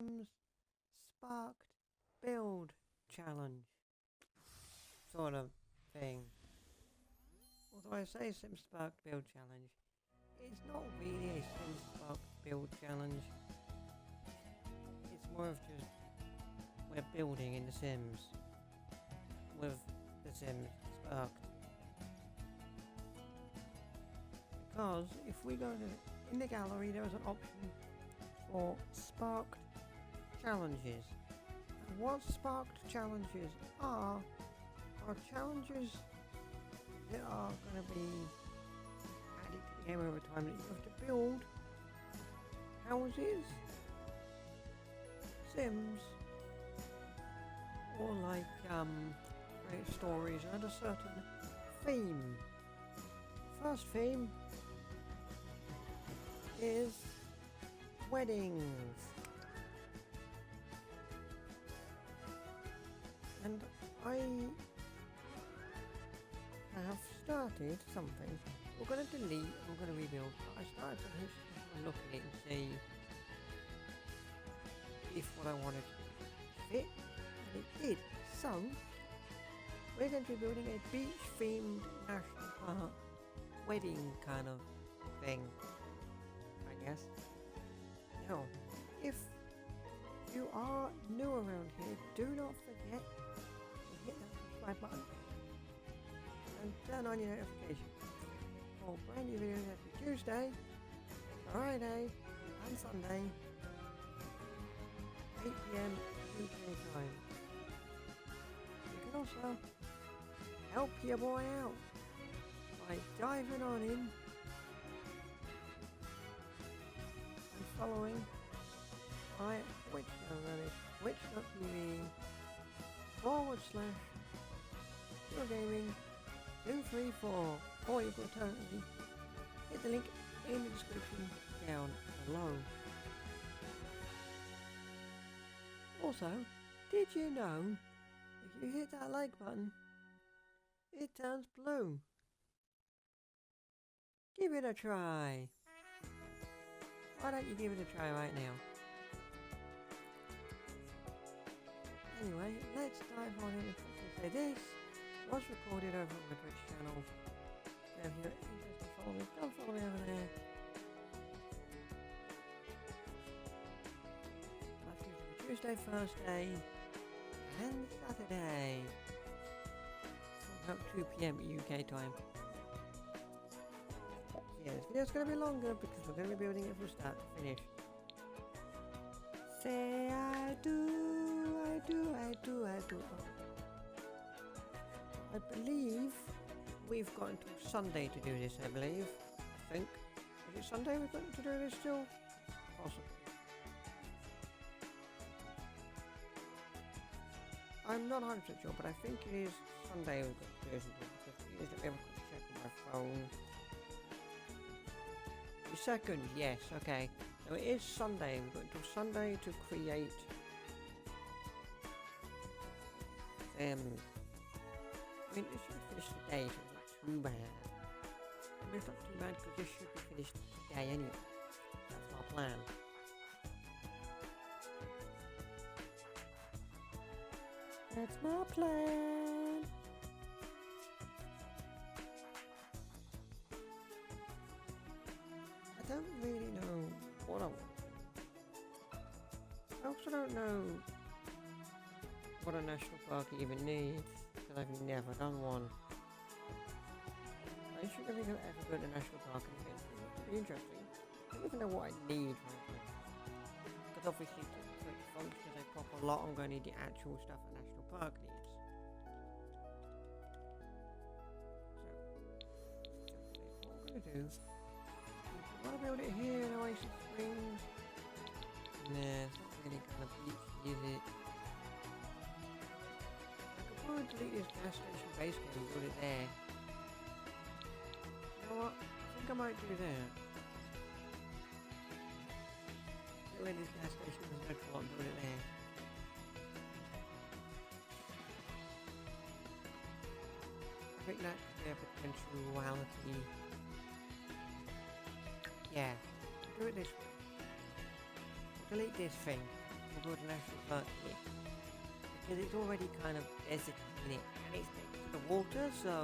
Sims Sparked Build Challenge sort of thing. Although I say Sims Sparked Build Challenge, it's not really a Sims Sparked Build Challenge. It's more of just we're building in The Sims with The Sims Sparked. Because if we go to in the gallery, there is an option for Sparked Challenges. And what Sparked Challenges are challenges that are going to be added to the game over time that you have to build houses, Sims, or like create stories and a certain theme. First theme is weddings. And I have started something. We're going to delete, we're going to rebuild. I started something to look at it and see if what I wanted fit, and it did. So, we're going to be building a beach-themed national park wedding kind of thing, I guess. Now, if you are new around here, do not forget to hit that subscribe button and turn on your notifications for brand new videos every Tuesday, Friday and Sunday, 8 PM UK time. You can also help your boy out by diving on in and following my Twitch channel, that is twitch.tv / Pure Gaming 234, or you can alternatively hit the link in the description down below. Also, did you know if you hit that like button, it turns blue? Give it a try. Why don't you give it a try right now? Anyway, let's dive on in and quickly say this was recorded over on my Twitch channel. So if you're interested in following me, come follow me over there. That's usually Tuesday, Thursday, and Saturday. From about 2 PM UK time. Yeah, this video's going to be longer because we're going to be building it from start to finish. Say I do, I do, I do, I do. I believe we've got until Sunday to do this, I believe. I think. Is it Sunday we've got to do this still? Possibly. I'm not 100% sure, but I think it is Sunday we've got to do this until, because it is that we have a quick check on my phone. The second, yes, okay. So it is Sunday, we've got until Sunday to create I mean, this should be finished today, so it's not too bad. I mean, it's not too bad because this should be finished today anyway. That's my plan. That's my plan. I don't really know what I want. I also don't know what a national park even needs, because I've never done one. I should have ever go to a national park again. It'd be interesting. I don't even know what I need right now. Because obviously to create function as a proper lot, I'm going to need the actual stuff a national park needs. So, what I'm going to do, I want to build it here in Oasis Springs. Nah, it's not really kind of beachy, is it? I'm going to delete this gas station base game and build it there. You know what? I think I might do that. Get rid of this gas station as a neutral and build it there. I think that could be a potentiality. Yeah, do it this way. Delete this thing. build a national park here. Because it's already kind of desert in it. And it's next to the water, so...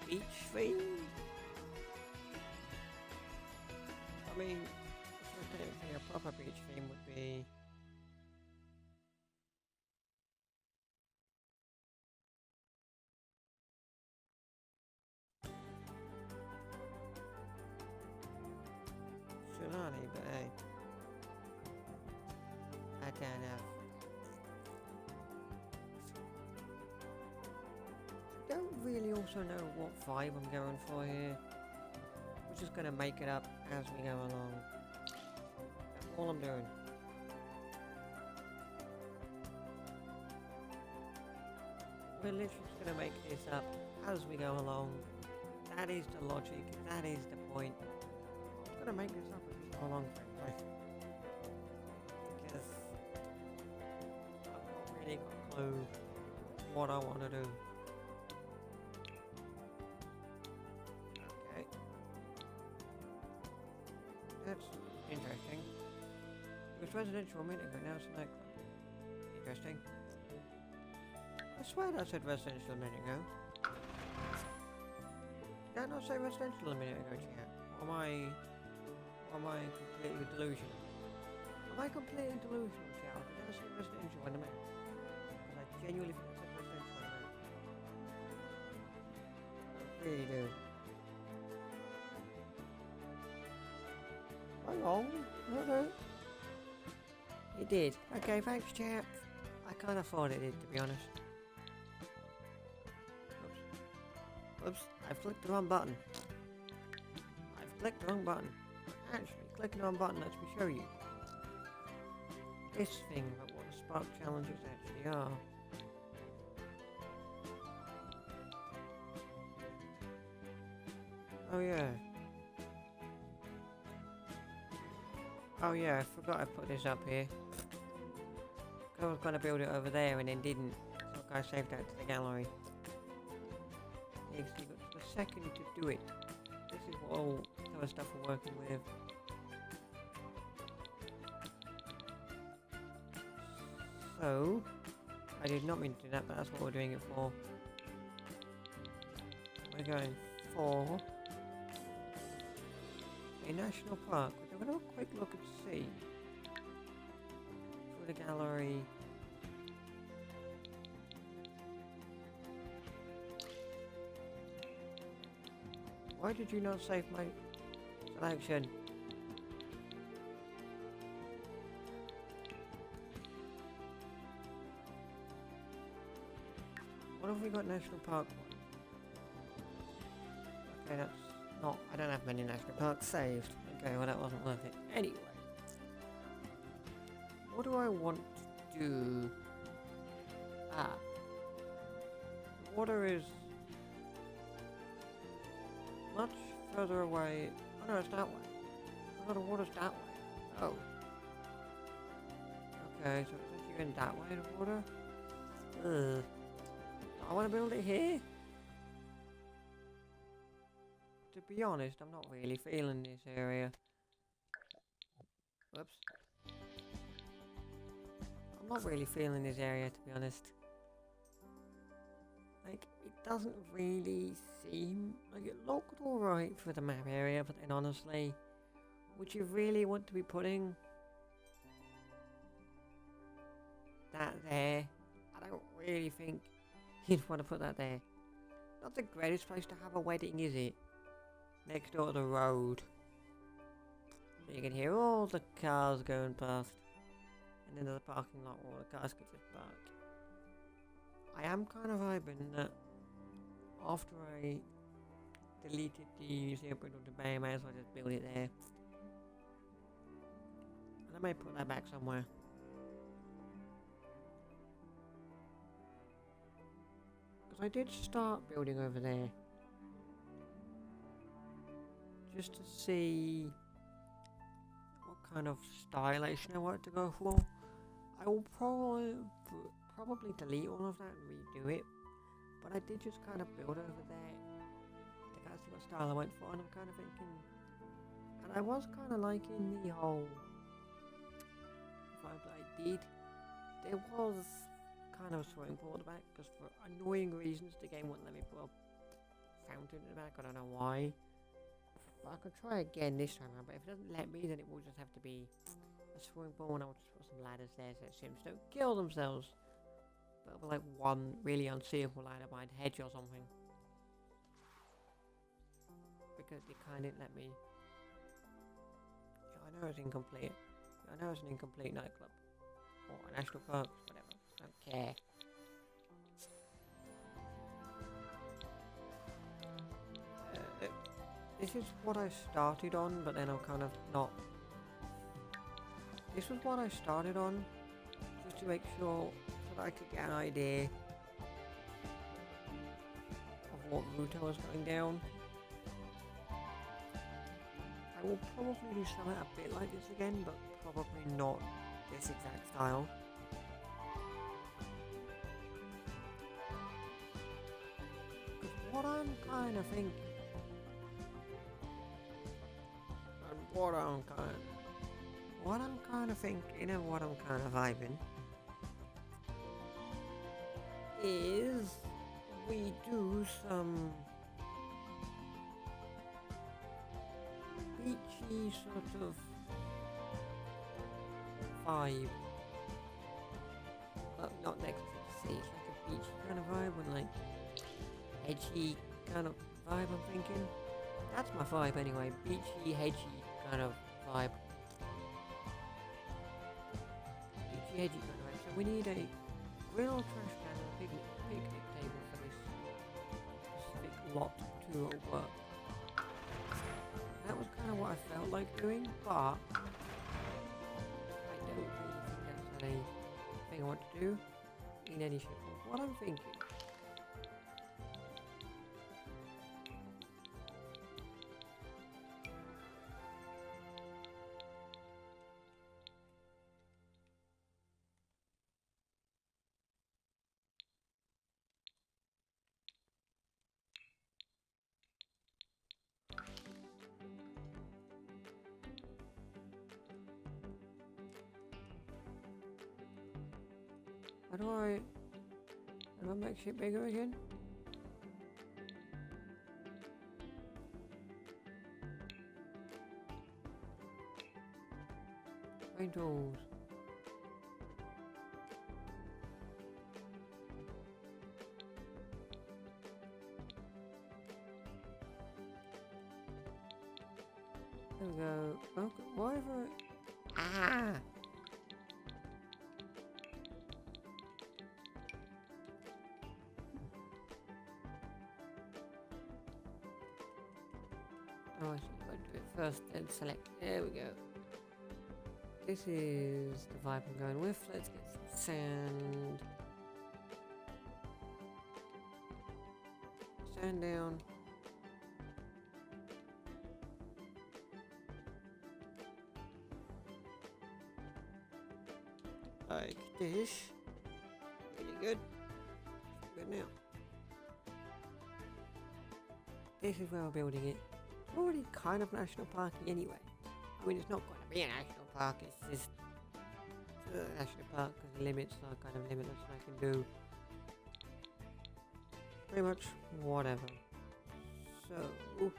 beach theme? I mean, technically a proper beach theme would be... Tsunami, but hey. I don't know. Don't really also know what vibe I'm going for here. We're just gonna make it up as we go along. That's all I'm doing. We're literally just gonna make this up as we go along. That is the logic, that is the point. I'm gonna make this up as we go along, frankly. Because I've not really got a clue what I want to do. Okay. That's interesting. It was residential a minute ago, now it's a nightclub. Interesting. I swear that said residential a minute ago. Did I not say residential a minute ago, chat? Or am I completely delusional? Am I completely delusional, chat? Did I say residential in a minute? Because I genuinely think I said residential in a minute. I really do. Am I wrong? No. It did. Okay, thanks, chat. I kind of thought it did, to be honest. Oops, I clicked the wrong button. I've clicked the wrong button. Actually, clicking the wrong button lets me show you this thing about what the spark challenges actually are. Oh yeah, I forgot I put this up here. I was gonna build it over there and then didn't. So I saved that to the gallery. Actually got a second to do it. This is what all other stuff we're working with. So, I did not mean to do that, but that's what we're doing it for. We're going for a national park. We're going to have a quick look and see through the gallery. Why did you not save my selection? What have we got national park for? Okay, that's not... I don't have many national parks saved. Okay, well that wasn't worth it. Anyway. What do I want to do? Ah. The water is much further away. Oh no, it's that way. Oh, the water's that way. Oh. Okay, so it's actually going that way, the water? Ugh. I want to build it here? To be honest, I'm not really feeling this area. Whoops. I'm not really feeling this area, to be honest. Like, it doesn't really seem like it looked alright for the map area, but then honestly, would you really want to be putting that there? I don't really think you'd want to put that there. Not the greatest place to have a wedding, is it? Next door to the road. So you can hear all the cars going past. And then there's a parking lot where all the cars can just park. I am kind of hoping that after I deleted the museum of the bay, I might as well just build it there. And I might put that back somewhere. Because I did start building over there. Just to see what kind of stylization I wanted to go for. I will probably delete all of that and redo it. But I did just kind of build over there to kind of see what style I went for, and I'm kind of thinking, and I was kind of liking the whole, if I play did. There was kind of a swimming pool at the back, because for annoying reasons the game wouldn't let me put a fountain in the back. I don't know why. But I could try again this time around, but if it doesn't let me, then it will just have to be a swimming pool, and I'll just put some ladders there so Sims don't kill themselves. But it'll be like one really unseeable ladder behind a hedge or something. Because they kind of didn't let me. Yeah, I know it's incomplete. Yeah, I know it's an incomplete nightclub. Or a national park, whatever. I don't care. This is what I started on, but then I'll kind of not. This was what I started on, just to make sure so that I could get an idea of what route I was going down. I will probably do something a bit like this again, but probably not this exact style. Because what I'm kind of thinking, and what I'm kind of thinking, and what I'm kind of vibing, is we do some beachy sort of vibe. Well, not next to the sea, it's like a beachy kind of vibe, and like edgy kind of vibe, I'm thinking. That's my vibe anyway, beachy, edgy kind of vibe. Beachy, edgy kind of vibe. So we need a grill, trash can, and a picnic table for this specific lot to work. That was kind of what I felt like doing, but I don't really think that's a thing I want to do in any shape. What I'm thinking. How do I make shit bigger again? Paint tools. There we go. Okay, why have I... Ah! Oh, I should go do it first, then select. There we go. This is the vibe I'm going with. Let's get some sand. Sand down. Like this. Really good. Good now. This is where we're building it. Already kind of national parky anyway. I mean, it's not going to be a national park, it's just a national park because the limits are kind of limitless and I can do pretty much whatever. So the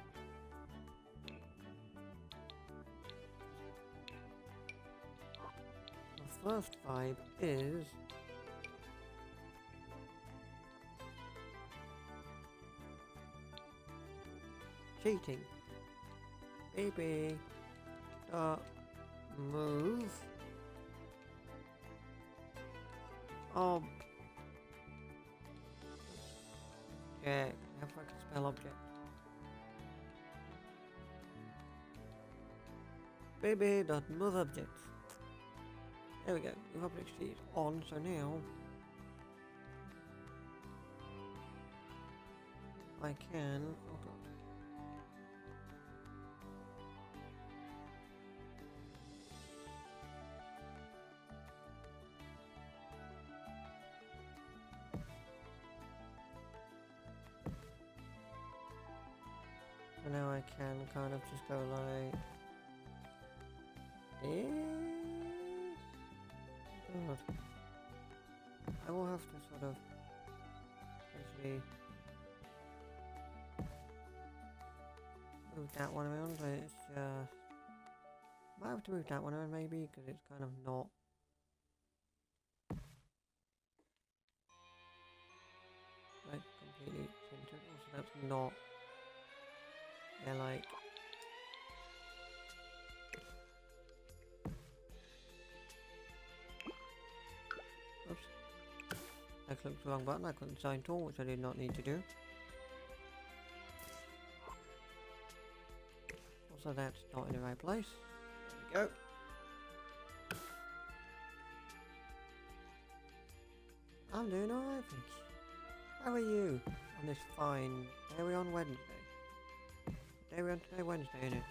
first vibe is cheating. Baby, move. Yeah, have like a spell object. Baby dot move object. There we go. Move object sheet on. So now I can. Oh god. So now I can kind of just go like this. will have to sort of actually move that one around, but it's just... Might have to move that one around maybe, because it's kind of not... like, completely centered. Also, that's not... they're like... oops. I clicked the wrong button. I couldn't sign tool, which I did not need to do. Also, that's not in the right place. There we go. I'm doing alright, thank you. How are you on this fine day? We on Wednesday? Day we on today? Wednesday, isn't it?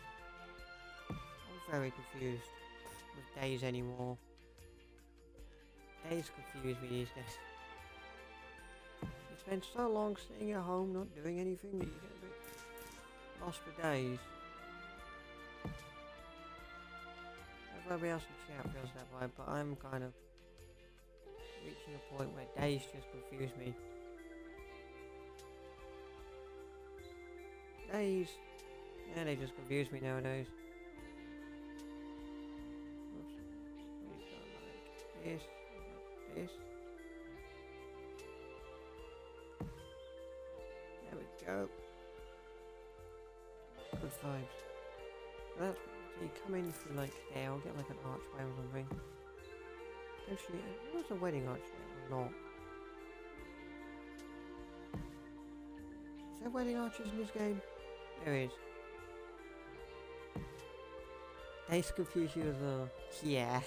I'm very confused with days anymore. Days confuse me these days. You spend so long sitting at home not doing anything that you get a bit lost for days. Everybody else in chat feels that way, but I'm kind of reaching a point where days just confuse me. Days, yeah, they just confuse me nowadays. Oops. We've got like this, this. There we go. Good vibes. That's, so you come in through like there, I'll get like an archway or something. Actually, was a wedding archway or not? Is there wedding arches in this game? There is. They confuse you as well. Yeah.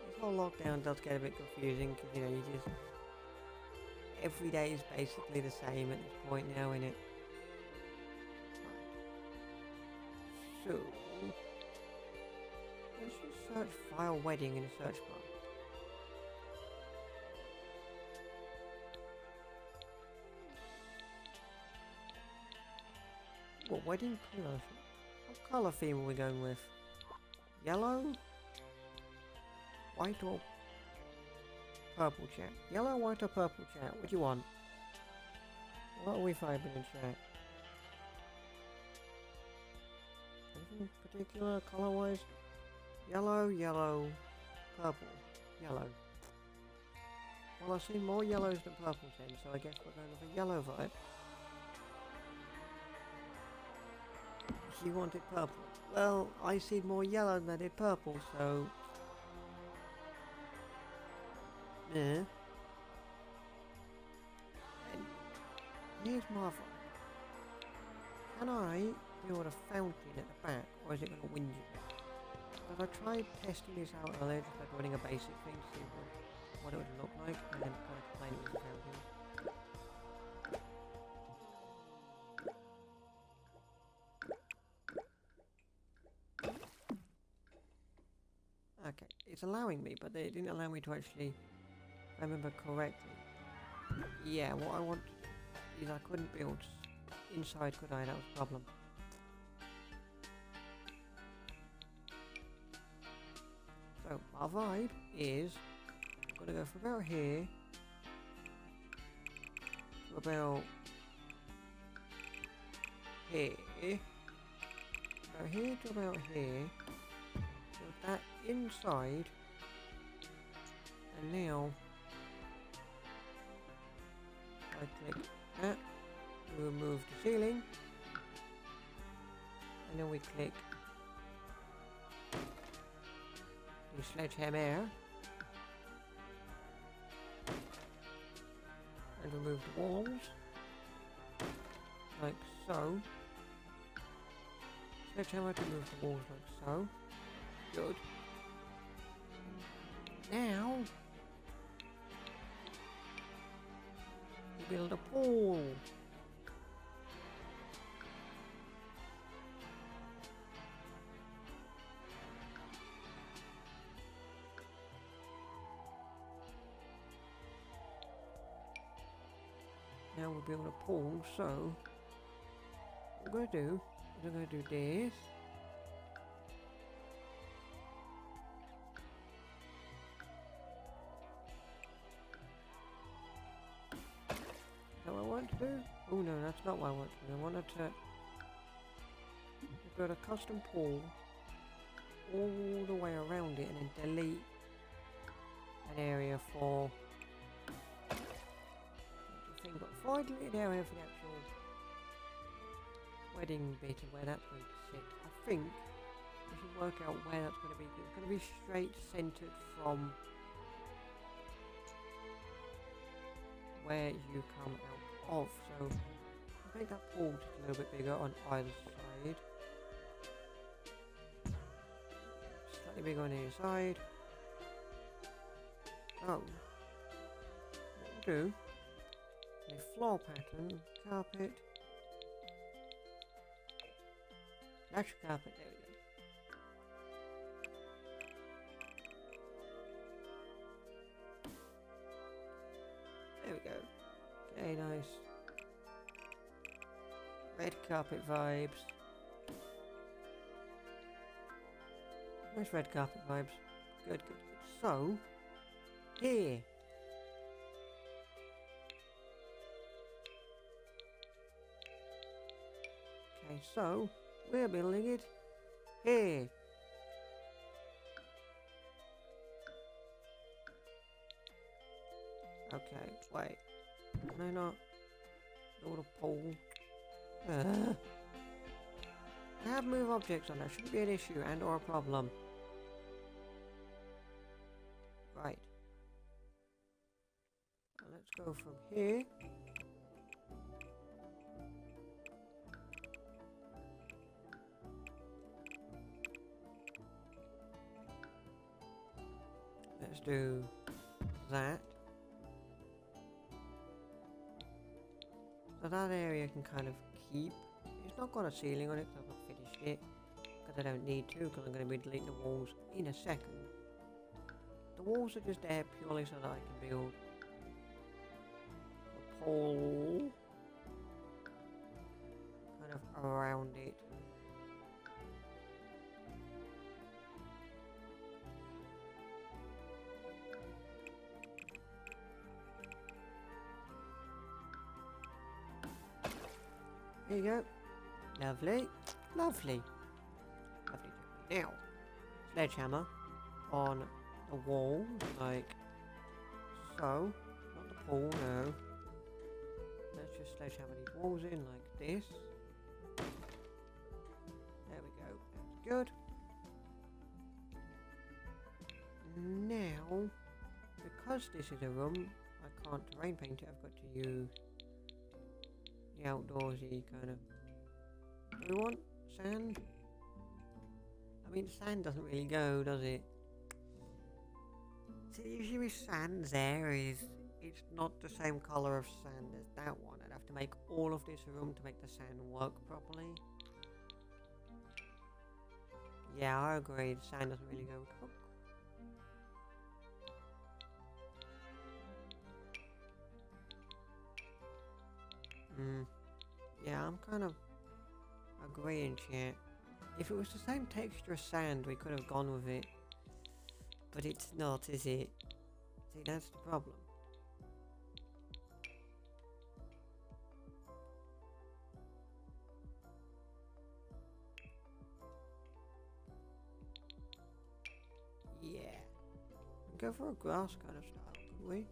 This whole lockdown does get a bit confusing because, you know, you just... every day is basically the same at this point now, innit? So... let's just search file wedding in the search bar. What wedding colour? What colour theme are we going with? Yellow? White or purple, chat? Yellow, white or purple, chat? What do you want? What are we vibing in chat? Anything particular colour-wise? Yellow, yellow, purple, yellow. Well, I've seen more yellows than purples then, so I guess we're going with a yellow vibe. She wanted purple. Well, I see more yellow than I did purple, so... yeah. And here's my vibe. Can I build a fountain at the back, or is it going to whinge you? Because I tried testing this out earlier, just like running a basic thing to see what it would look like, and then kind of complain it was a fountain. Okay, it's allowing me, but it didn't allow me to actually, if I remember correctly. Yeah, what I want is I couldn't build inside, could I? That was the problem. So, my vibe is, I'm going to go from about here to about here. About here to about here. Build that inside. And now, I click that to remove the ceiling. And then we click the sledgehammer and remove the walls like so. Sledgehammer to remove the walls like so. Good. Now we build a pool. Now we'll build a pool, so what we're going to do is we're going to do this. to do? Oh no, that's not what I want to do. I wanted to build a custom pool all the way around it and then delete an area for the thing. But before I delete an area for the actual wedding bit of where that's going to sit, I think we should work out where that's going to be. It's going to be straight centered from where you come out of. So let's make that pool just a little bit bigger on either side. Slightly bigger on either side. So what we'll do, a floor pattern, carpet, natural carpet, there we go. There we go. Okay, nice. Red carpet vibes. Nice red carpet vibes. Good, good, good. So, here. Okay, so, we're building it here. Okay, wait. Can I not build a pole? I have move objects on there. Shouldn't be an issue and or a problem. Right. Now let's go from here. Let's do that. So that area can kind of keep. It's not got a ceiling on it because I've not finished it. Because I don't need to, because I'm going to be deleting the walls in a second. The walls are just there purely so that I can build a pole kind of around it. There you go. Lovely. Lovely. Lovely. Now, sledgehammer on the wall, like so. Not the pool, no. Let's just sledgehammer these walls in like this. There we go. That's good. Now, because this is a room, I can't terrain paint it. I've got to use the outdoorsy kind of. Do we want sand? I mean, sand doesn't really go, does it? So usually with sand there is, it's not the same colour of sand as that one. I'd have to make all of this room to make the sand work properly. Yeah, I agree, the sand doesn't really go with hook. Yeah, I'm kind of agreeing, chat. If it was the same texture as sand, we could have gone with it. But it's not, is it? See, that's the problem. Yeah. Go for a grass kind of style, could we?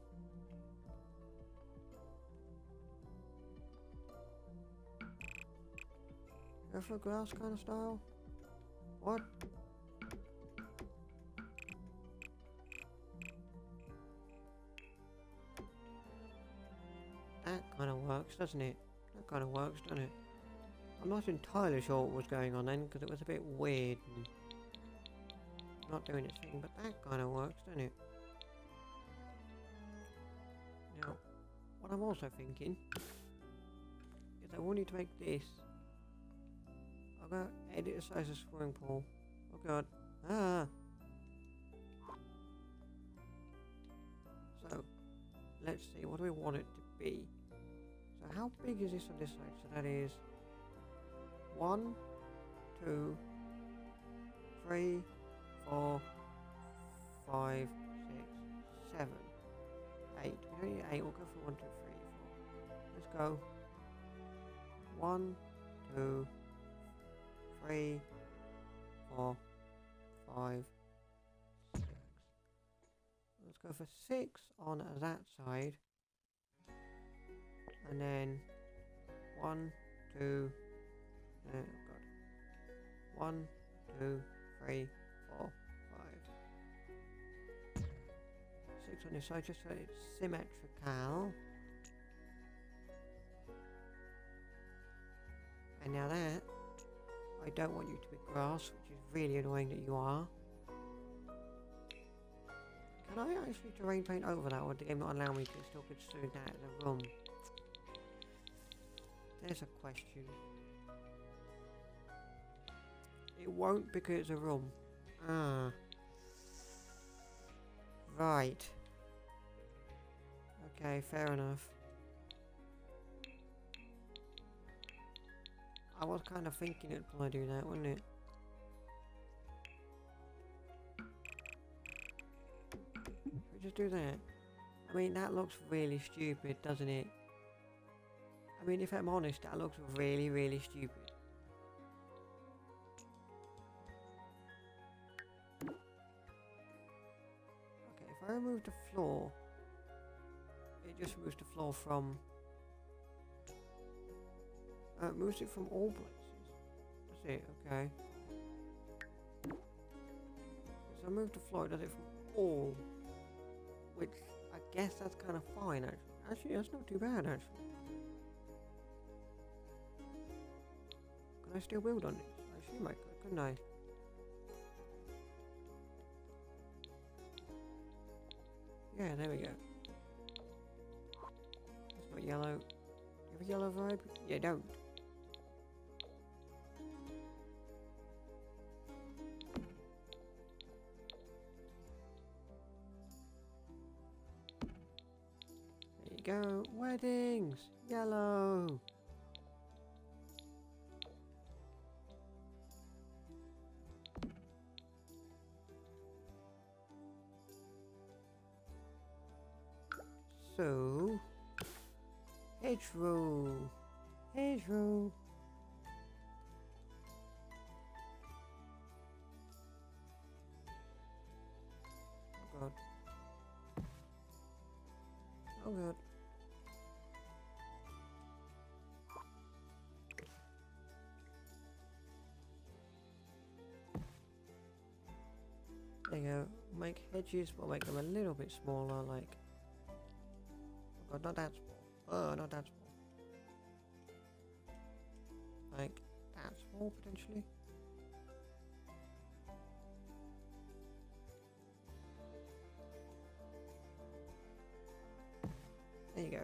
Go for a grass kind of style? What? That kind of works, doesn't it? That kind of works, doesn't it? I'm not entirely sure what was going on then, because it was a bit weird and not doing its thing, but that kind of works, doesn't it? Now, what I'm also thinking is I will need to make this. I'll go edit the size of the swimming pool. Oh god. Ah! So, let's see, what do we want it to be? So how big is this on this side? So that is 1, 2, 3, 4, 5, 6, 7, 8. We don't need 8, we'll go for 1, 2, 3, 4. Let's go. 1, 2, 3, 4, 5, 6. Let's go for 6 on that side. And then 1, 2, oh god. 1, 2, 3, 4, 5. 6 on this side just so it's symmetrical. And now that, I don't want you to be grass, which is really annoying that you are. Can I actually terrain paint over that, or would the game not allow me to still construe that as a room? There's a question. It won't because it's a room. Ah. Right. Okay, fair enough. I was kind of thinking it'd probably do that, wouldn't it? Should we just do that? I mean, that looks really stupid, doesn't it? I mean, if I'm honest, that looks really, really stupid. Okay, if I remove the floor, it just removes the floor from... it moves it from all places. That's it, okay. So I move the floor, it does it from all. Which, I guess that's kind of fine, actually. Actually, that's not too bad, actually. Can I still build on it? I assume I could, couldn't I? Yeah, there we go. It's not yellow. You have a yellow vibe? Yeah, don't. There you go. Weddings! Yellow! So, hedgerow, hedgerow. Oh god. Oh god. There you go. Make hedges, we'll make them a little bit smaller, like... Oh god, not that small. Oh, not that small. Like, that small, potentially. There you go.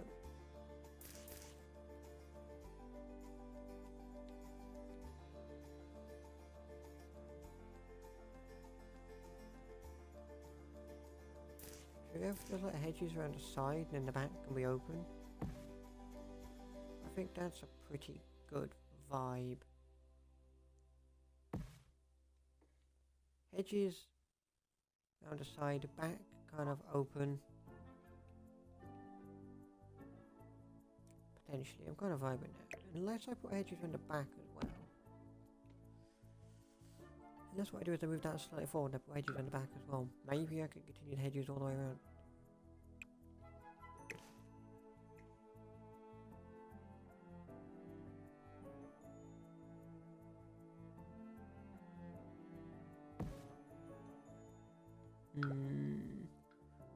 Should we have just like hedges around the side and then the back can be open? I think that's a pretty good vibe. Hedges around the side, the back kind of open. Potentially, I'm kind of vibing that. Unless I put hedges around the back as well. And that's what I do is I move that slightly forward and I put hedges around the back as well. Maybe I could continue the hedges all the way around.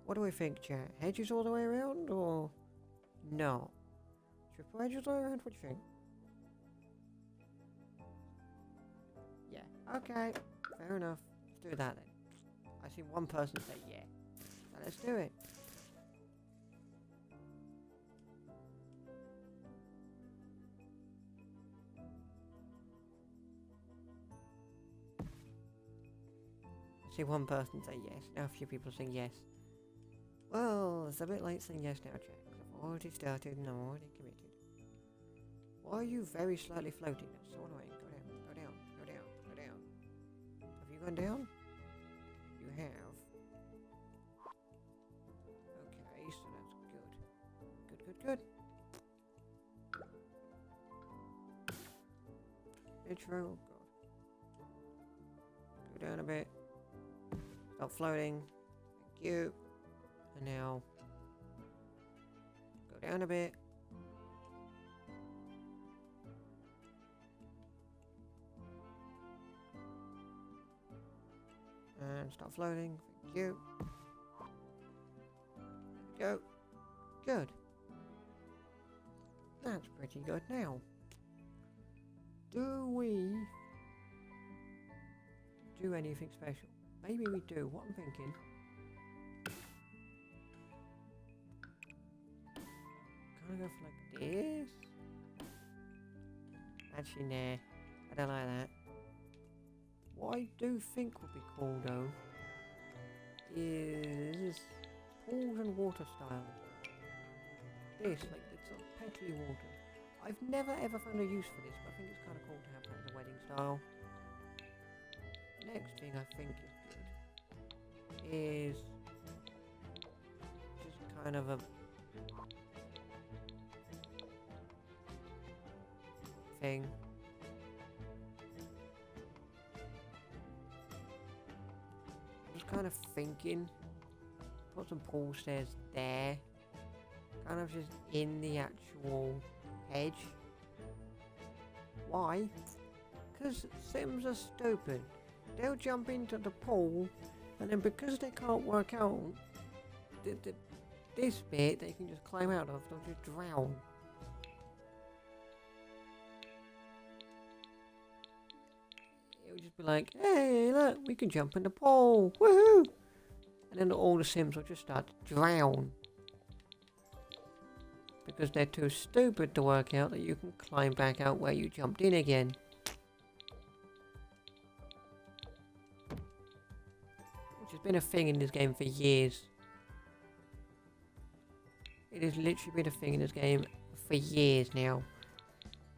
What do we think, chat? Hedges all the way around, or no? Should we put hedges all the way around? What do you think? Yeah. Okay. Fair enough. Let's do that then. I see one person say yeah. So let's do it. I see one person say yes. Now a few people saying yes. Well, it's a bit late saying yes now, Jack. I've already started and I'm already committed. Why are you very slightly floating? That's so annoying. Go down, go down, go down, go down. Have you gone down? You have. Okay, so that's good. Good, good, good. true? Oh god. Go down a bit. Stop floating. Thank you. And now go down a bit. And stop floating. Thank you. There we go. Good. That's pretty good now. Do we do anything special? Maybe we do. What I'm thinking. Can I go for like this? Actually, nah. I don't like that. What I do think would be cool though is pools and water style. This, like the sort of petally water. I've never ever found a use for this, but I think it's kind of cool to have that as a wedding style. Next thing I think is good is just kind of a thing. Just kind of thinking, put some pool stairs there, kind of just in the actual hedge. Why? Because Sims are stupid. They'll jump into the pool, and then because they can't work out this bit they can just climb out of, they'll just drown. It'll just be like, hey look, we can jump in the pool, woohoo! And then all the Sims will just start to drown. Because they're too stupid to work out that you can climb back out where you jumped in again. Which has been a thing in this game for years. It has literally been a thing in this game for years now.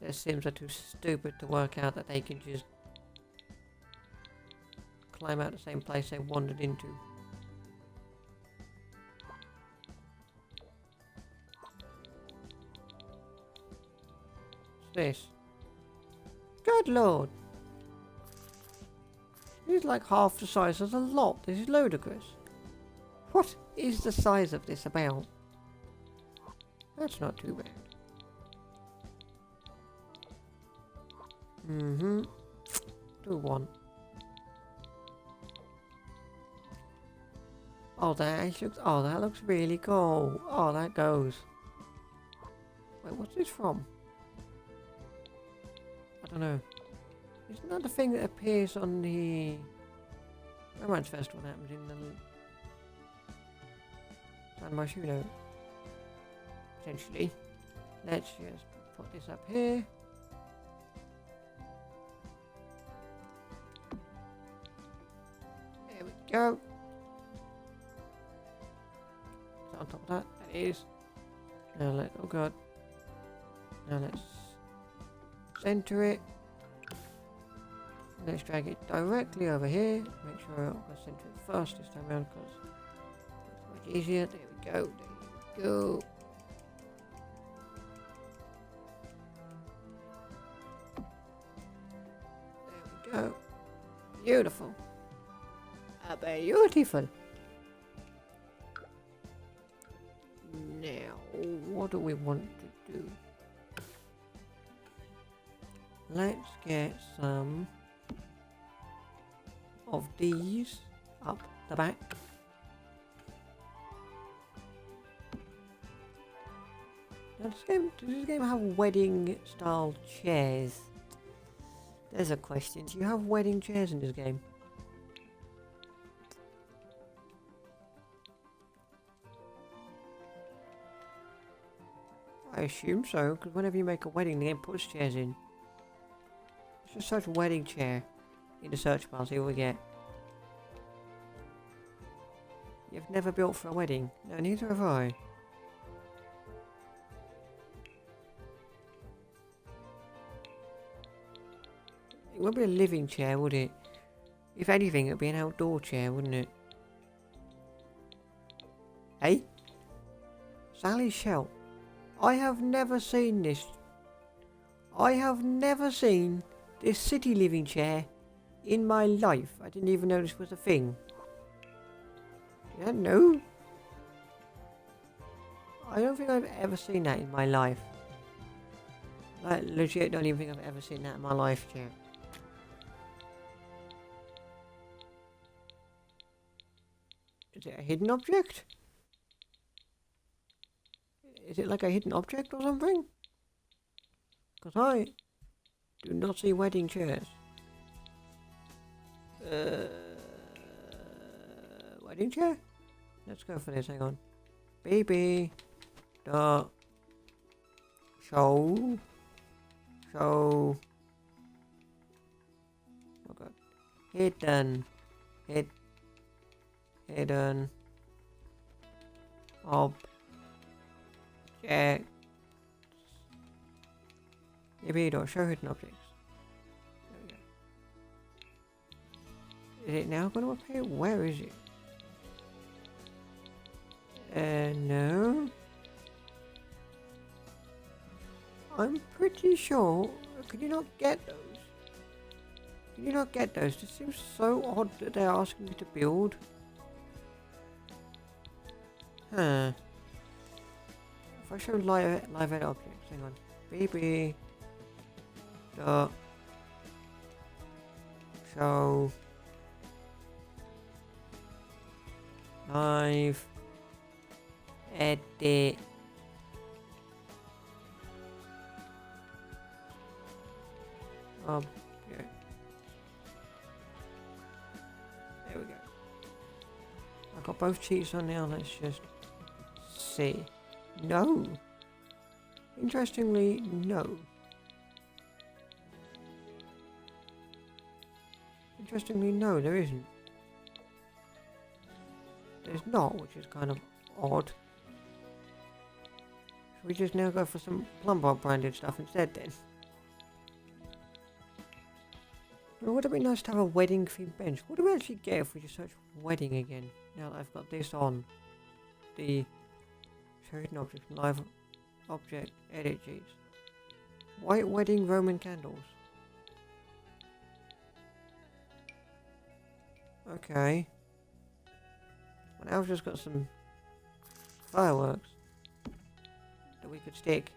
The Sims are too stupid to work out that they can just climb out the same place they wandered into. This? Good lord! This is like half the size of the lot. This is ludicrous. What is the size of this about? That's not too bad. Do one. Oh, that looks really cool. Oh, that goes. Wait, what's this from? I don't know. Isn't that the thing that appears on the Romance Festival that happens in the San Marino? Potentially. Let's just put this up here. There we go. So on top of that, that is. Now oh god. Now let's center it. Let's drag it directly over here. Make sure I'll center it first this time around because it's much easier. There we go. There you go. There we go. Beautiful. Beautiful. Now, what do we want to do? Let's get some of these up the back. Now does this game have wedding style chairs? There's a question. Do you have wedding chairs in this game? I assume so, because whenever you make a wedding, the game puts chairs in. Just search wedding chair in the search bar, see what we get. You've never built for a wedding? No, neither have I. It wouldn't be a living chair, would it? If anything, it would be an outdoor chair, wouldn't it? Hey? Sally Shell. I have never seen this. I have never seen this city living chair in my life. I didn't even know this was a thing. Yeah, no. I don't think I've ever seen that in my life. Like, legit, don't even think I've ever seen that in my life, chat. Is it a hidden object? Is it like a hidden object or something? Because I do not see wedding chairs. Wedding chair? Let's go for this, hang on. Baby. Duh. Show. Oh god. Hidden. Hidden. Object. Maybe don't show hidden objects. There we go. Is it now going to appear? Where is it? No. I'm pretty sure. Can you not get those? Can you not get those? This seems so odd that they're asking you to build. Huh. If I show live edit objects, hang on. Baby. Dot. Show. Live. Edit. Object. There we go. I've got both cheats on now. Let's just see. No. Interestingly, no. Interestingly, no, there isn't. There's not, which is kind of odd. Should we just now go for some Plumbot branded stuff instead then? Well, would it be nice to have a wedding themed bench? What do we actually get if we just search wedding again? Now that I've got this on. The show hidden objects, live object, edit sheets. White wedding Roman candles. Okay. Well, now I've just got some fireworks that we could stick.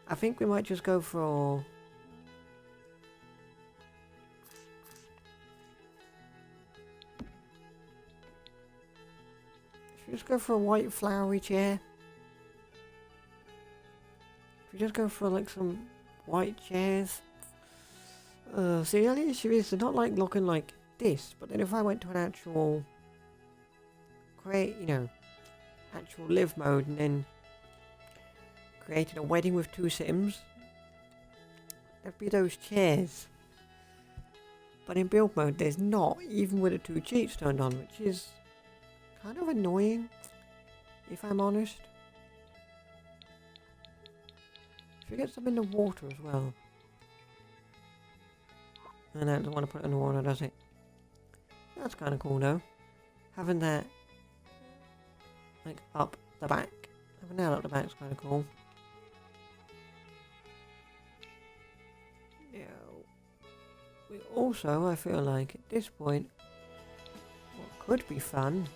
I think we might just go for... Should we just go for a white flowery chair? Should we just go for like some white chairs? See, the only issue is they're not like looking like this, but then if I went to an actual... actual live mode and then created a wedding with 2 Sims, there'd be those chairs. But in build mode there's not, even with the 2 cheats turned on, which is kind of annoying, if I'm honest. Should we get some in the water as well? And I don't want to put it in the water, does it? That's kind of cool though. Having that like up the back. Having that up the back is kind of cool. Now, we also, I feel like at this point, what could be fun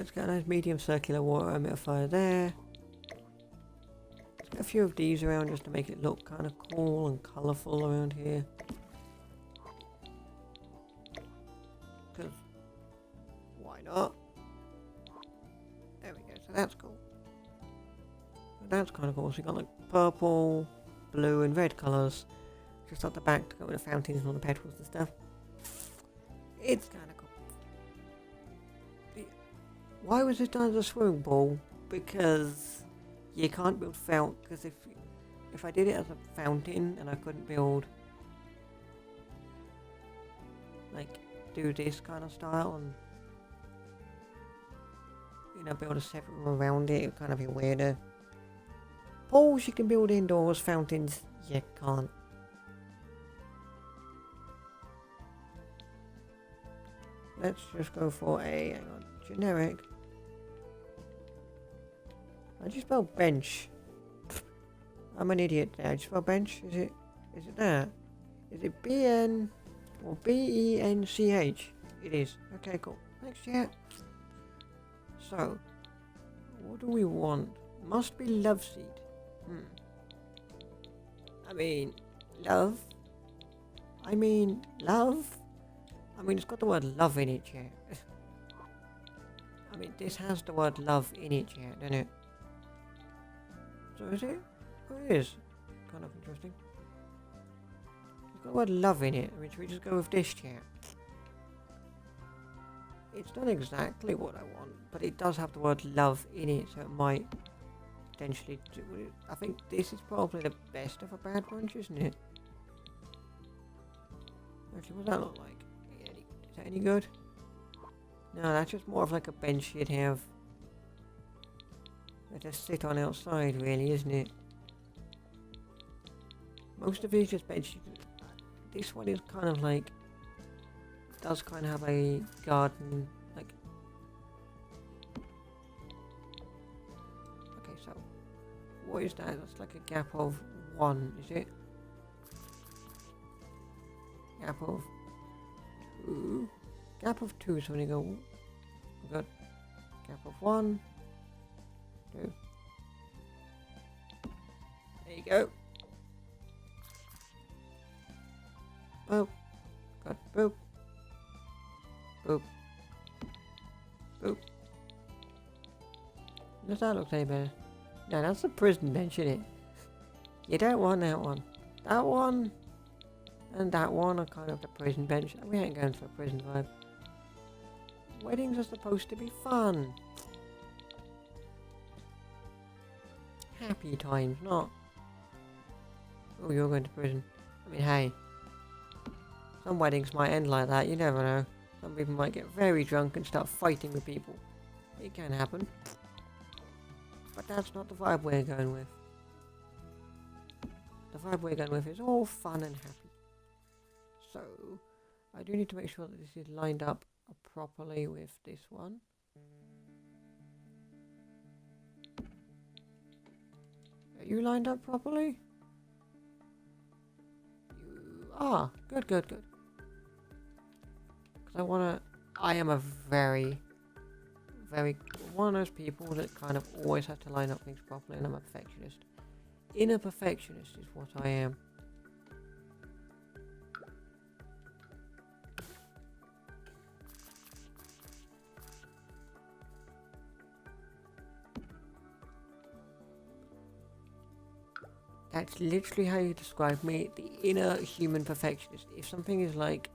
let's get a nice medium circular water emitter there. Let's get a few of these around just to make it look kind of cool and colourful around here. Because why not? There we go, so that's cool. That's kind of cool. So you got like purple, blue and red colours just at the back to go with the fountains and all the petals and stuff. It's kind of cool. Why was this done as a swimming pool? Because you can't build fountain. Because if I did it as a fountain and I couldn't build do this kind of style and, you know, build a separate room around it. It would kind of be weirder. Pools you can build indoors, fountains you can't. Let's just go for a, hang on, generic. I just spelled bench. I'm an idiot there. I just spelled bench. Is it that? Is it BN or BENCH? It is. Okay, cool. Thanks, chat. So, what do we want? Must be love seed. I mean, love. I mean, love. I mean, it's got the word love in it, chat. I mean, this has the word love in it, chat, doesn't it? So is it? Oh, it is. Kind of interesting. It's got the word love in it. I mean, should we just go with this, chat? It's not exactly what I want, but it does have the word love in it, so it might potentially do it. I think this is probably the best of a bad bunch, isn't it? Actually, what does that look like? Is that any good? No, that's just more of like a bench you'd have. That just sit on outside, really, isn't it? Most of these just benches. This one is kind of like, does kind of have a garden, like. Okay, so what is that? That's like a gap of 1, is it? Gap of 2. Gap of 2, so we go. We've got gap of 1, 2. There you go. Boop. Got boop. Boop. Boop. Does that look any better? No, that's a prison bench, isn't it? You don't want that one. That one and that one are kind of the prison bench. We ain't going for a prison vibe. Weddings are supposed to be fun. Happy times, not. Oh, you're going to prison. I mean, hey. Some weddings might end like that, you never know. Some people might get very drunk and start fighting with people. It can happen. But that's not the vibe we're going with. The vibe we're going with is all fun and happy. So, I do need to make sure that this is lined up properly with this one. Are you lined up properly? You are. Good, good, good. Because I am a very one of those people that kind of always have to line up things properly, and I'm a perfectionist. Inner perfectionist is what I am. That's literally how you describe me, the inner human perfectionist. If something is like...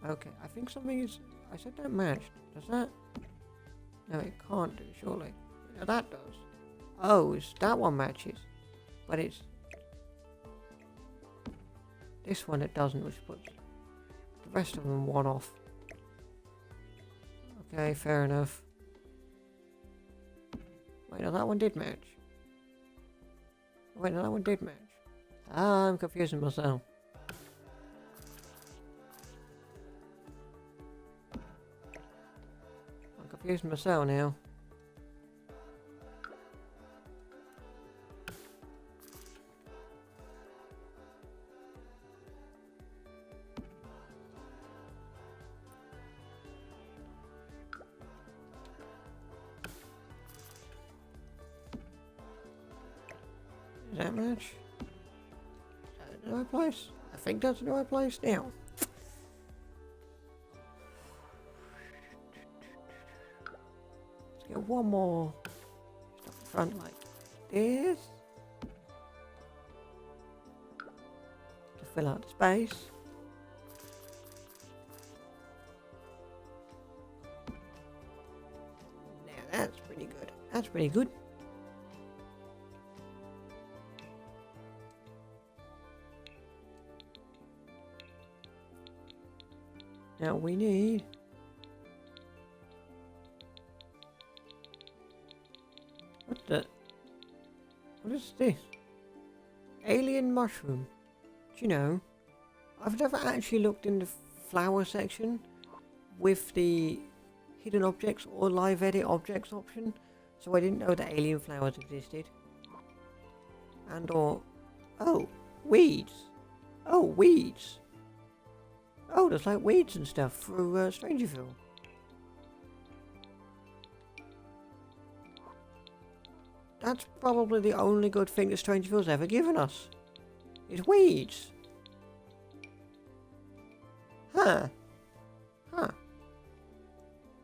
Okay, I think something is... I said that matched. Does that? No, it can't do, surely. No, that does. Oh, it's that one matches. But it's... this one it doesn't, which puts the rest of them one off. Okay, fair enough. Wait, no, that one did match. Wait, no, that one did match. Ah, I'm confusing myself. I'm confusing myself now. Does that match? Is that the right place? I think that's the right place now. Let's get one more stuff in front like this. To fill out the space. Now that's pretty good. That's pretty good. Now we need... What is this? Alien mushroom. Do you know, I've never actually looked in the flower section with the hidden objects or live edit objects option, so I didn't know that alien flowers existed. And or... Oh, weeds. Oh, weeds. Oh, there's like weeds and stuff through Strangerville. That's probably the only good thing that Strangerville's ever given us. Is weeds. Huh. Huh.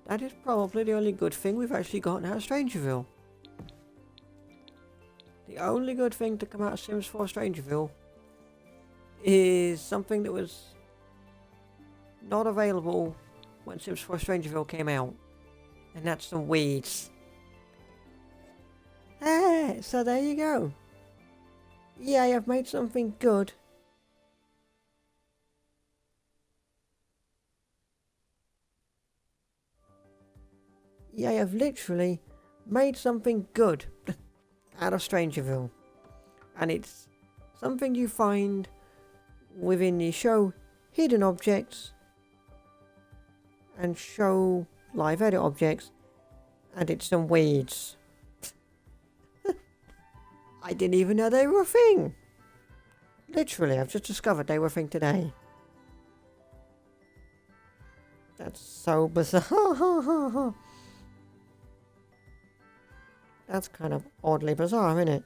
That is probably the only good thing we've actually gotten out of Strangerville. The only good thing to come out of Sims 4 Strangerville is something that was not available when Sims 4 Strangerville came out. And that's some weeds. Hey, so there you go. Yay, I've made something good. Yay, I've literally made something good out of Strangerville. And it's something you find within the show hidden objects and show live edit objects, and it's some weeds. I didn't even know they were a thing. Literally, I've just discovered they were a thing today. That's so bizarre. That's kind of oddly bizarre, isn't it?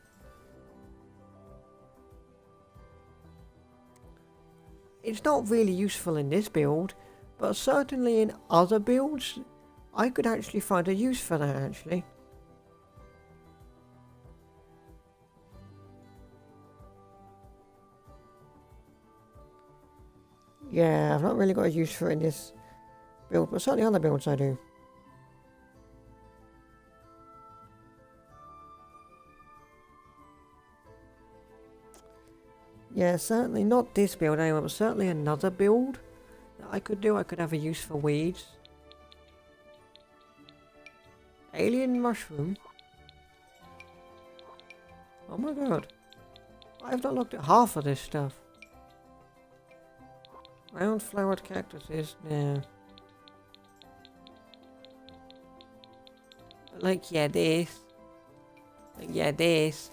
It's not really useful in this build, but certainly in other builds, I could actually find a use for that, actually. Yeah, I've not really got a use for it in this build, but certainly other builds I do. Yeah, certainly not this build anyway, but certainly another build that I could do. I could have a use for weeds. Alien mushroom. Oh my god. I've not looked at half of this stuff. Round flowered cactuses, no. Like, yeah, this. Like, yeah, this.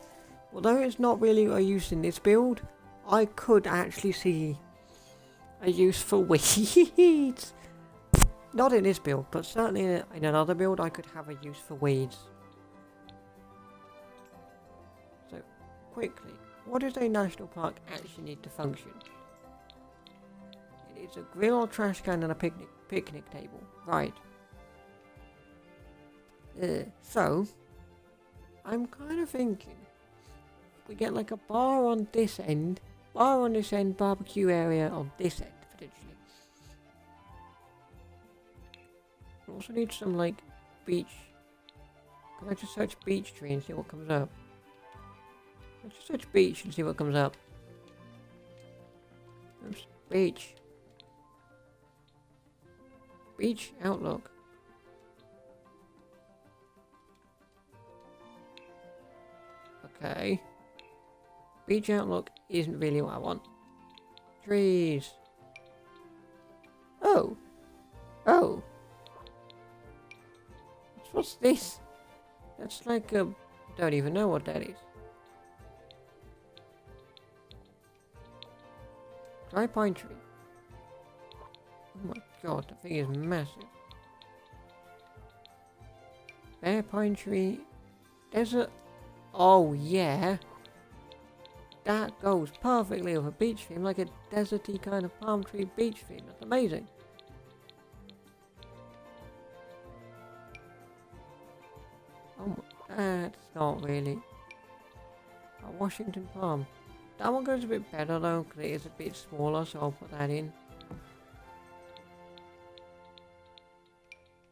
Although it's not really a use in this build, I could actually see a use for weeds. Not in this build, but certainly in another build I could have a use for weeds. So, quickly, what does a national park actually need to function? It is a grill or trash can and a picnic table. Right. So, I'm kind of thinking we get like a bar on this end, barbecue area on this end, potentially. We also need some like beach. Can I just search beach tree and see what comes up? Let's just search beach and see what comes up. Oops, beach. Beach outlook. Okay. Beach outlook isn't really what I want. Trees. Oh. Oh. What's this? That's like a... don't even know what that is. Dry pine tree. Oh my god, that thing is massive. Bare pine tree. Desert. Oh yeah. That goes perfectly with a beach theme, like a deserty kind of palm tree beach theme. That's amazing. Oh my, that's not really. A Washington palm. That one goes a bit better though, because it is a bit smaller, so I'll put that in.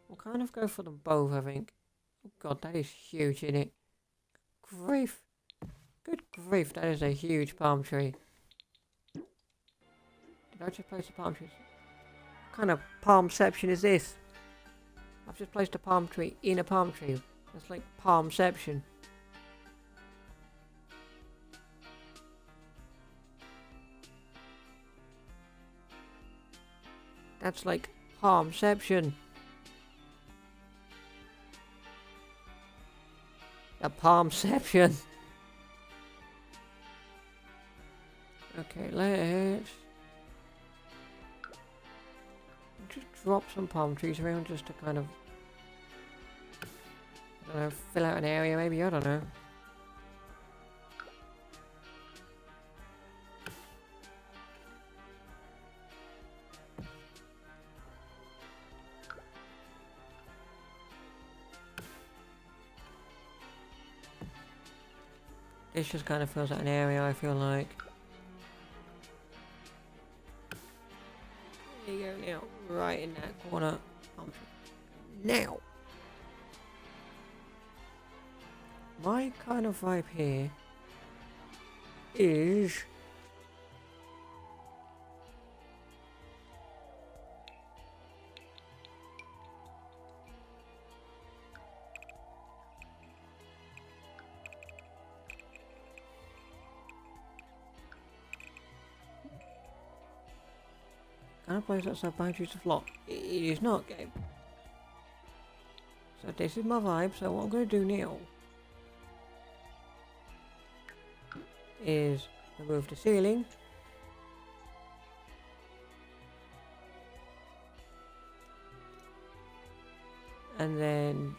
We'll kind of go for them both, I think. Oh god, that is huge, isn't it? Grief. Good grief, that is a huge palm tree. Did I just place the palm trees? kind of palmception is this? I've just placed a palm tree in a palm tree. That's like palmception. That's like palmception. A palmception. Okay, let's just drop some palm trees around just to kind of, I don't know, fill out an area maybe, I don't know. This just kind of fills out an area, I feel like. There you go now, right in that corner. Now, my kind of vibe here is kind of place outside boundaries of lock. It is not, game. So this is my vibe, so what I'm going to do now is remove the ceiling. And then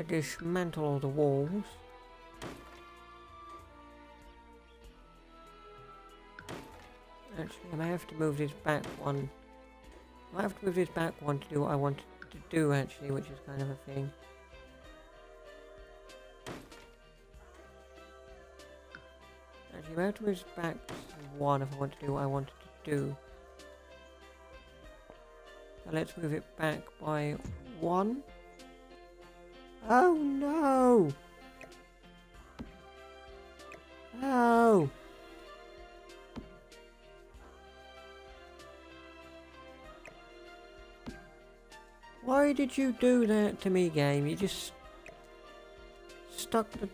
dismantle all the walls. Actually, I may have to move this back one. I might have to move this back one to do what I wanted to do, actually, which is kind of a thing. Actually, I may have to move this back one if I want to do what I wanted to do. So let's move it back by one. Oh no! Oh! Why did you do that to me, game? You just stuck the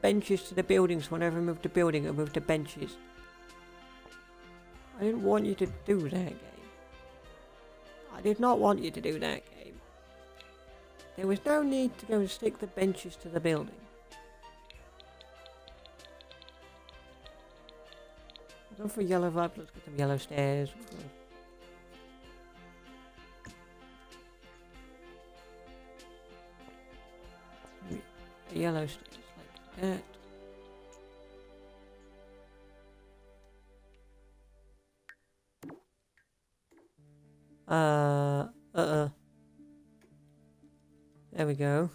benches to the buildings. Whenever I moved the building, I moved the benches. I didn't want you to do that, game. I did not want you to do that, game. There was no need to go and stick the benches to the building. Go for yellow vibe. Let's get some yellow stairs. Yellow stairs like that. There we go.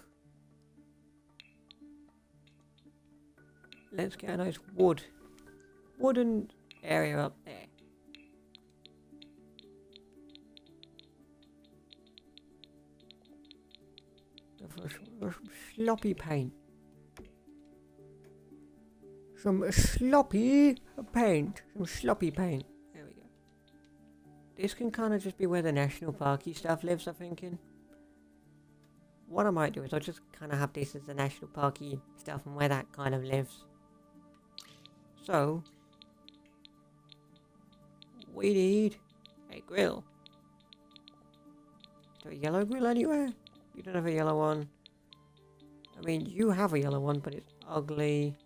Let's get a nice wooden area up there. Go for some sloppy paint. Some sloppy paint. There we go. This can kind of just be where the national parky stuff lives, I'm thinking. What I might do is I'll just kind of have this as the national parky stuff and where that kind of lives. So, we need a grill. Is there a yellow grill anywhere? You don't have a yellow one. I mean, you have a yellow one, but it's ugly.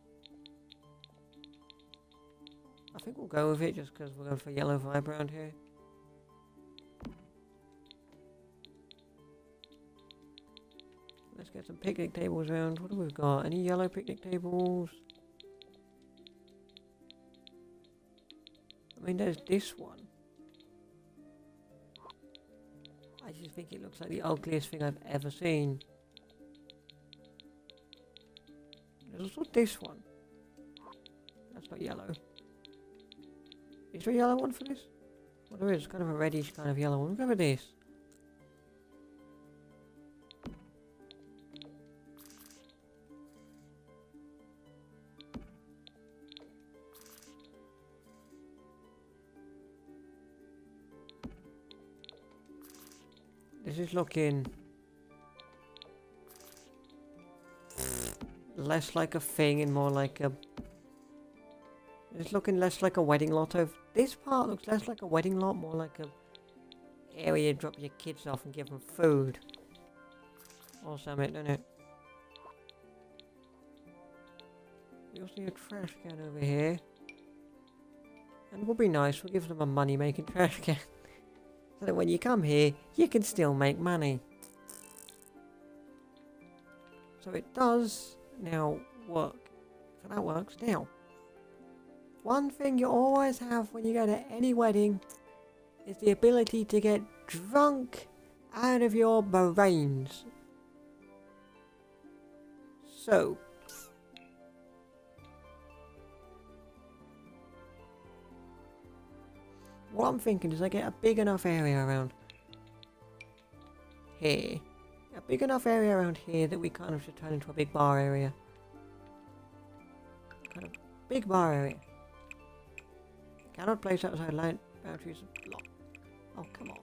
I think we'll go with it just because we're going for yellow vibe around here. Let's get some picnic tables around. What do we got? Any yellow picnic tables? I mean, there's this one. I just think it looks like the ugliest thing I've ever seen. There's also this one. That's not yellow. Is there a yellow one for this? Well, there is. Kind of a reddish kind of yellow one. Look over this. This is looking less like a thing and more like a... It's looking less like a wedding lot. This part looks less like a wedding lot, more like a area you drop your kids off and give them food. Or something, doesn't it? We also need a trash can over here. And it would be nice, we'll give them a money-making trash can. So that when you come here, you can still make money. So it does now work. So that works now. One thing you always have when you go to any wedding is the ability to get drunk out of your brains. So, what I'm thinking is I get a big enough area around here. A big enough area around here that we kind of should turn into a big bar area. Kind of big bar area. Cannot place outside line boundaries of block. Oh, come on.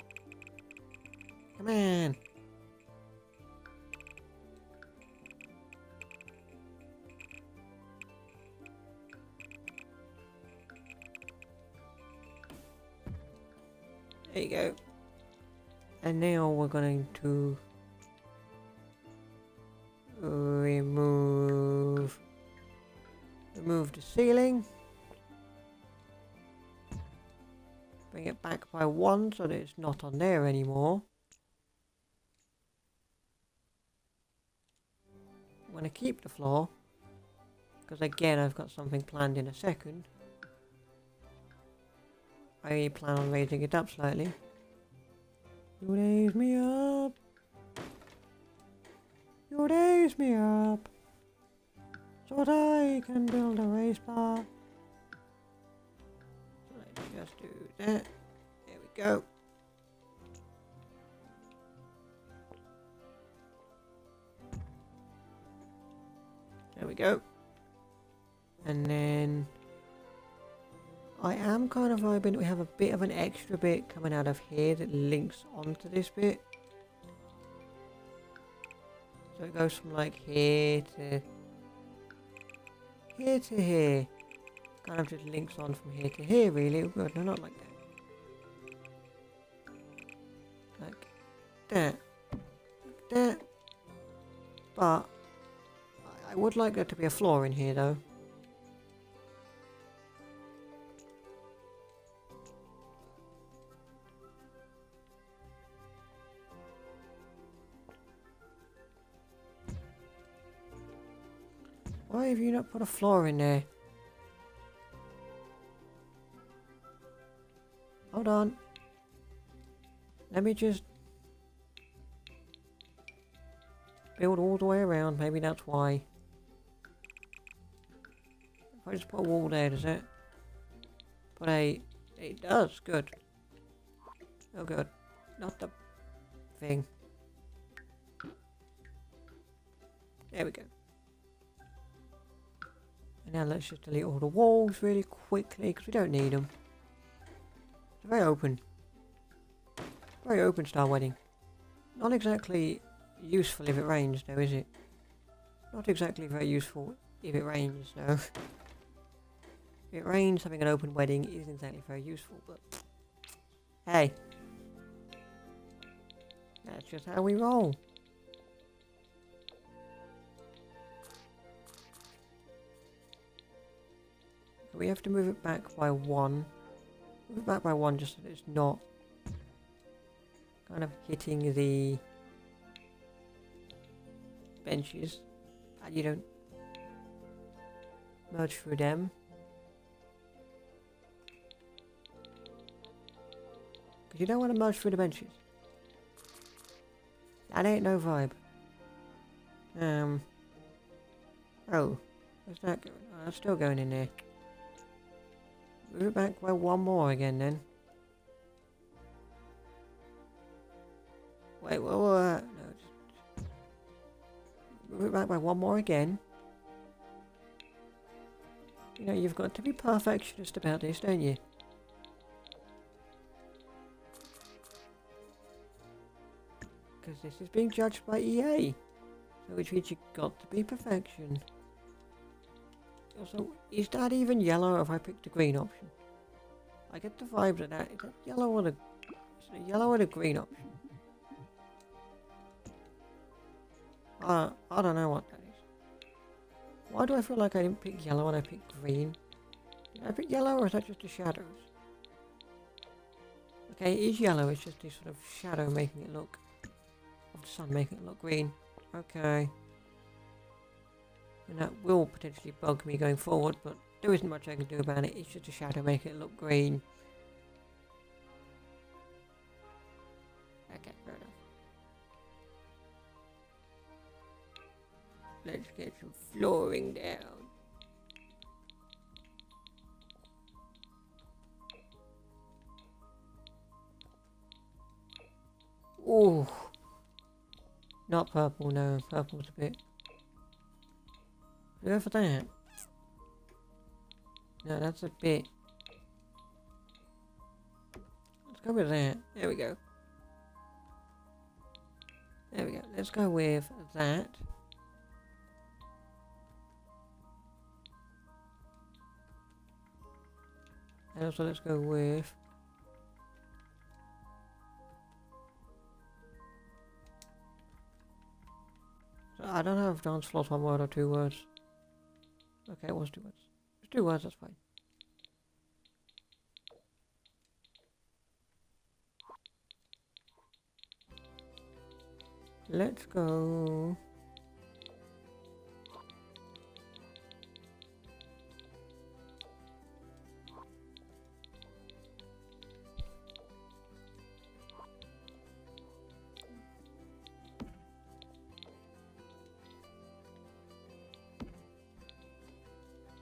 Come on. There you go. And now we're going to remove the ceiling. Bring it back by 1 so that it's not on there anymore. I'm going to keep the floor because again I've got something planned in a second. I plan on raising it up slightly. You raise me up. You raise me up. So that I can build a race bar. Let's just do that. There we go. There we go. And then I am kind of hoping we have a bit of an extra bit coming out of here that links onto this bit. So it goes from like here to here to here. Kind of just links on from here to here really. Oh god, no, not like that. Like that. Like that. But I would like there to be a floor in here though. Why have you not put a floor in there? Hold on. Let me just build all the way around. Maybe that's why. If I just put a wall there, does it? But it does. Good. Oh good. Not the thing. There we go. And now let's just delete all the walls really quickly because we don't need them. It's very open. Very open style wedding. Not exactly useful if it rains though, is it? Not exactly very useful if it rains though. If it rains, having an open wedding isn't exactly very useful, but hey. That's just how we roll. We have to move it back by 1. Move it back by 1 just so that it's not kind of hitting the benches and you don't merge through them. Because you don't want to merge through the benches. That ain't no vibe. Oh, where's that going? Oh, that's still going in there. Move it back by 1 more again then. Wait, no, just move it back by 1 more again. You know, you've got to be perfectionist about this, don't you? because this is being judged by EA. So which means you've got to be perfection. Also, is that even yellow if I pick the green option? I get the vibe that is that yellow or the... Is it a yellow or the green option? I don't know what that is. Why do I feel like I didn't pick yellow when I picked green? Did I pick yellow or is that just the shadows? Okay, it is yellow, it's just this sort of shadow making it look... of the sun making it look green. Okay. And that will potentially bug me going forward, but there isn't much I can do about it. It's just a shadow making it look green. Okay, fair enough. Let's get some flooring down. Ooh. Not purple, no. Purple's a bit... Go for that. No, that's a bit... Let's go with that. There we go. There we go. Let's go with that. And also let's go with... So I don't have dance floors 1 word or 2 words. Okay, it was 2 words. It's 2 words, that's fine. Let's go.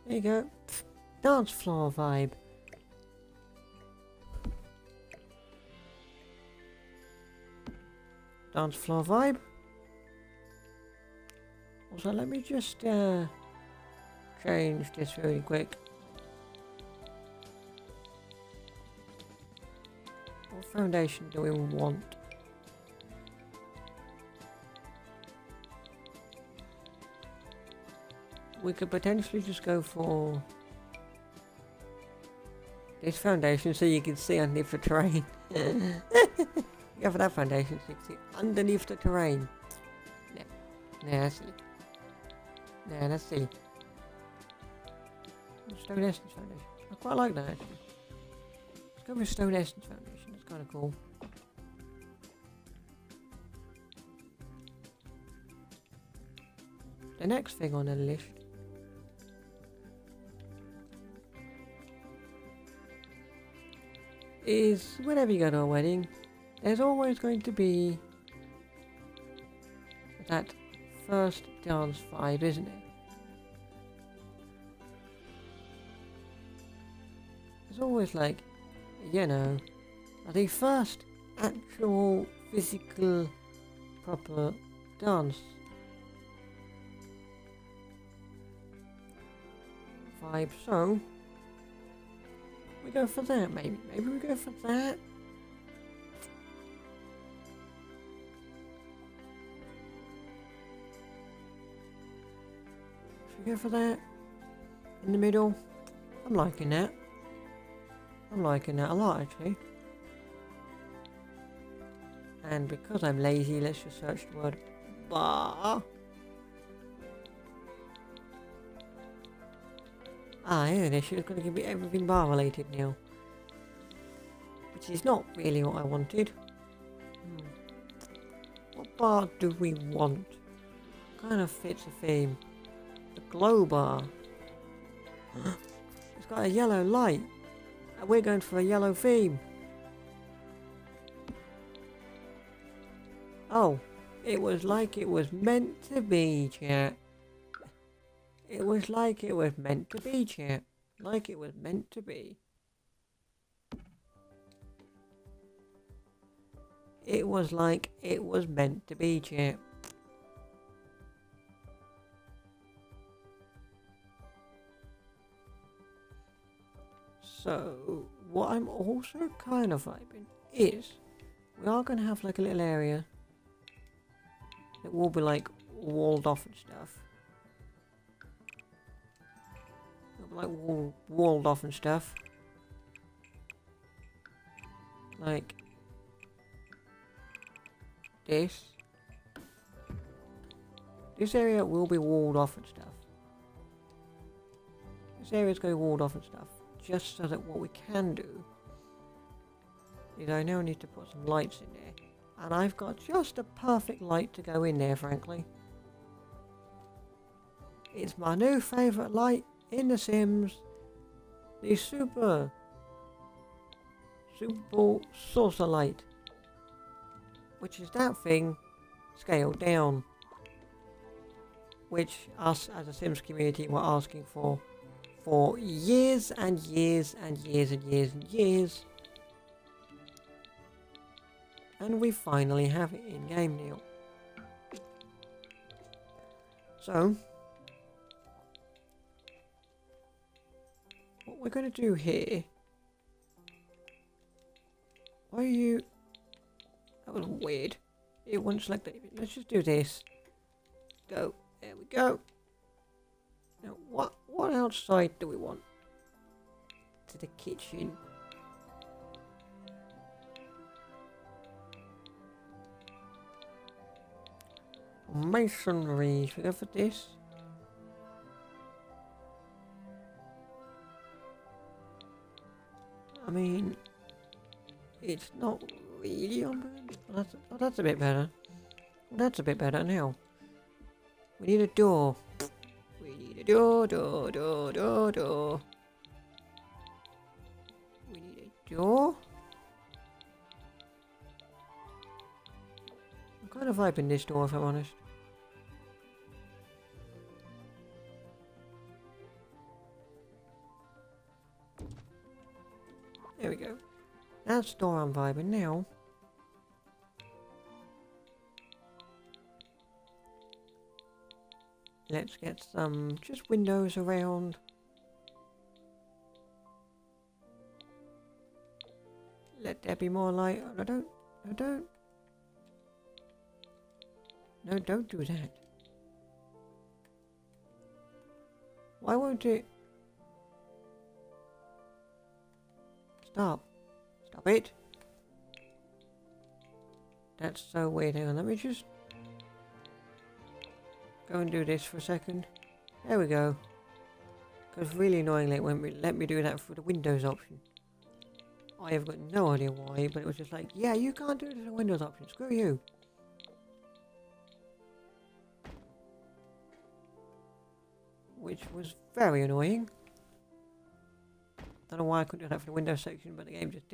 There you go. Dance floor vibe. Dance floor vibe. Also, let me just change this really quick. What foundation do we want? We could potentially just go for this foundation so you can see underneath the terrain. Go for that foundation so you can see underneath the terrain. Nah, that's silly. Nah, that's silly. Stone Essence Foundation. I quite like that actually. Let's go with Stone Essence Foundation, that's kind of cool. The next thing on the list is whenever you go to a wedding, there's always going to be that first dance vibe, isn't it? There's always like, you know, the first actual physical proper dance vibe, so we go for that, maybe we go for that. Should we go for that? In the middle? I'm liking that. I'm liking that a lot actually. And because I'm lazy, let's just search the word bar. Ah, yeah, they should have got to give me everything bar related now. Which is not really what I wanted. What bar do we want? Kind of fits the theme. The glow bar. It's got a yellow light. And we're going for a yellow theme. Oh, it was like it was meant to be, chat. It was like it was meant to be, chat. Like it was meant to be. It was like it was meant to be, chat. So, what I'm also kind of vibing is, we are going to have like a little area It will be like walled off and stuff. It'll be like walled off and stuff. Like this. This area will be walled off and stuff. This area is going to be walled off and stuff. Just so that what we can do is I now need to put some lights in there. And I've got just a perfect light to go in there, frankly. It's my new favourite light in The Sims. The Super Bowl saucer light. Which is that thing scaled down. Which us as a Sims community were asking for years and years and years and years and years. And we finally have it in game now. So, what we're going to do here... Why are you... That was weird. It wouldn't select anything. Let's just do this. Go. There we go. Now, what outside do we want? To the kitchen. Masonry. Should we go for this? I mean, it's not really on brand. Oh, that's a bit better. That's a bit better now. We need a door. We need a door. We need a door. I'm kind of vibing this door, if I'm honest. There we go. That's the door I'm vibing now. Let's get some just windows around. Let there be more light. Oh, no, don't do that. Why won't it? Stop it. That's so weird. Hang on, let me just go and do this for a second. There we go. Because really annoyingly it won't let me do that for the Windows option. I have got no idea why, but it was just like, yeah, you can't do it as a Windows option. Screw you. Which was very annoying. Don't know why I couldn't do that for the Windows section, but the game just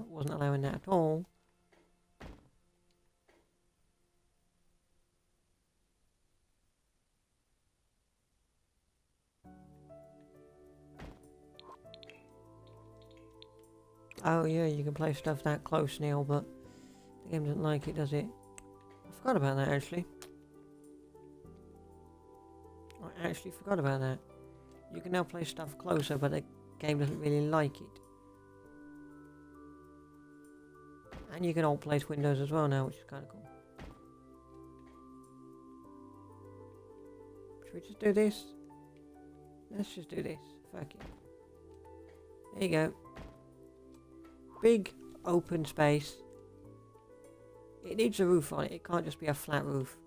wasn't allowing that at all. Oh yeah, you can play stuff that close now, but the game doesn't like it, does it? I forgot about that actually. I actually forgot about that. You can now play stuff closer, but the game doesn't really like it. And you can alt place windows as well now, which is kind of cool. Should we just do this? Let's just do this. Fuck it. There you go. Big open space. It needs a roof on it. It can't just be a flat roof.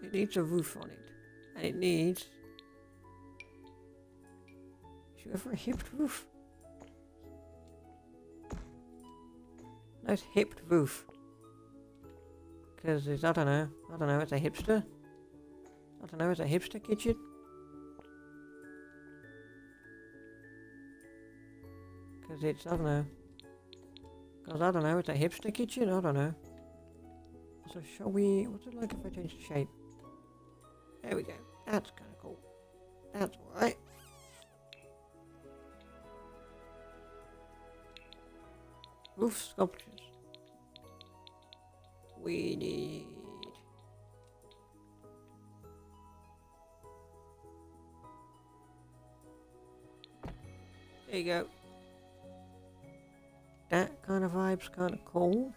It needs a roof on it. And it needs... Should we go for a hipped roof? Nice hipped roof. Because it's, I don't know, it's a hipster. I don't know, it's a hipster kitchen. Because it's, I don't know. Because I don't know, it's a hipster kitchen, I don't know. So shall we, what's it like if I change the shape? There we go. That's kind of cool. That's alright. Roof sculptures. We need... There you go. that kind of vibe's kind of cool.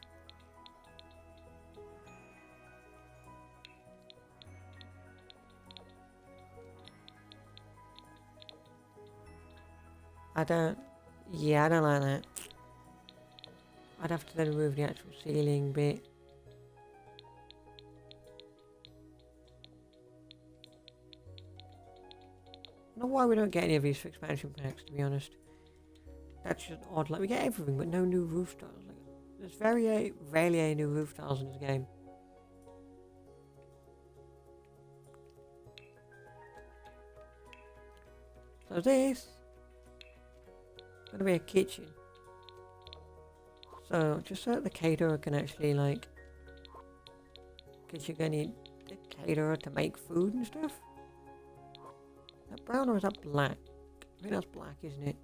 I don't like that. I'd have to then remove the actual ceiling bit. I don't know why we don't get any of these for expansion packs, to be honest. That's just odd. Like, we get everything, but no new roof tiles. Like, there's very rarely any new roof tiles in this game. So this is going to be a kitchen. So, just so that the caterer can actually, like... Because you're going to need the caterer to make food and stuff. Is that brown or is that black? I think that's black, isn't it?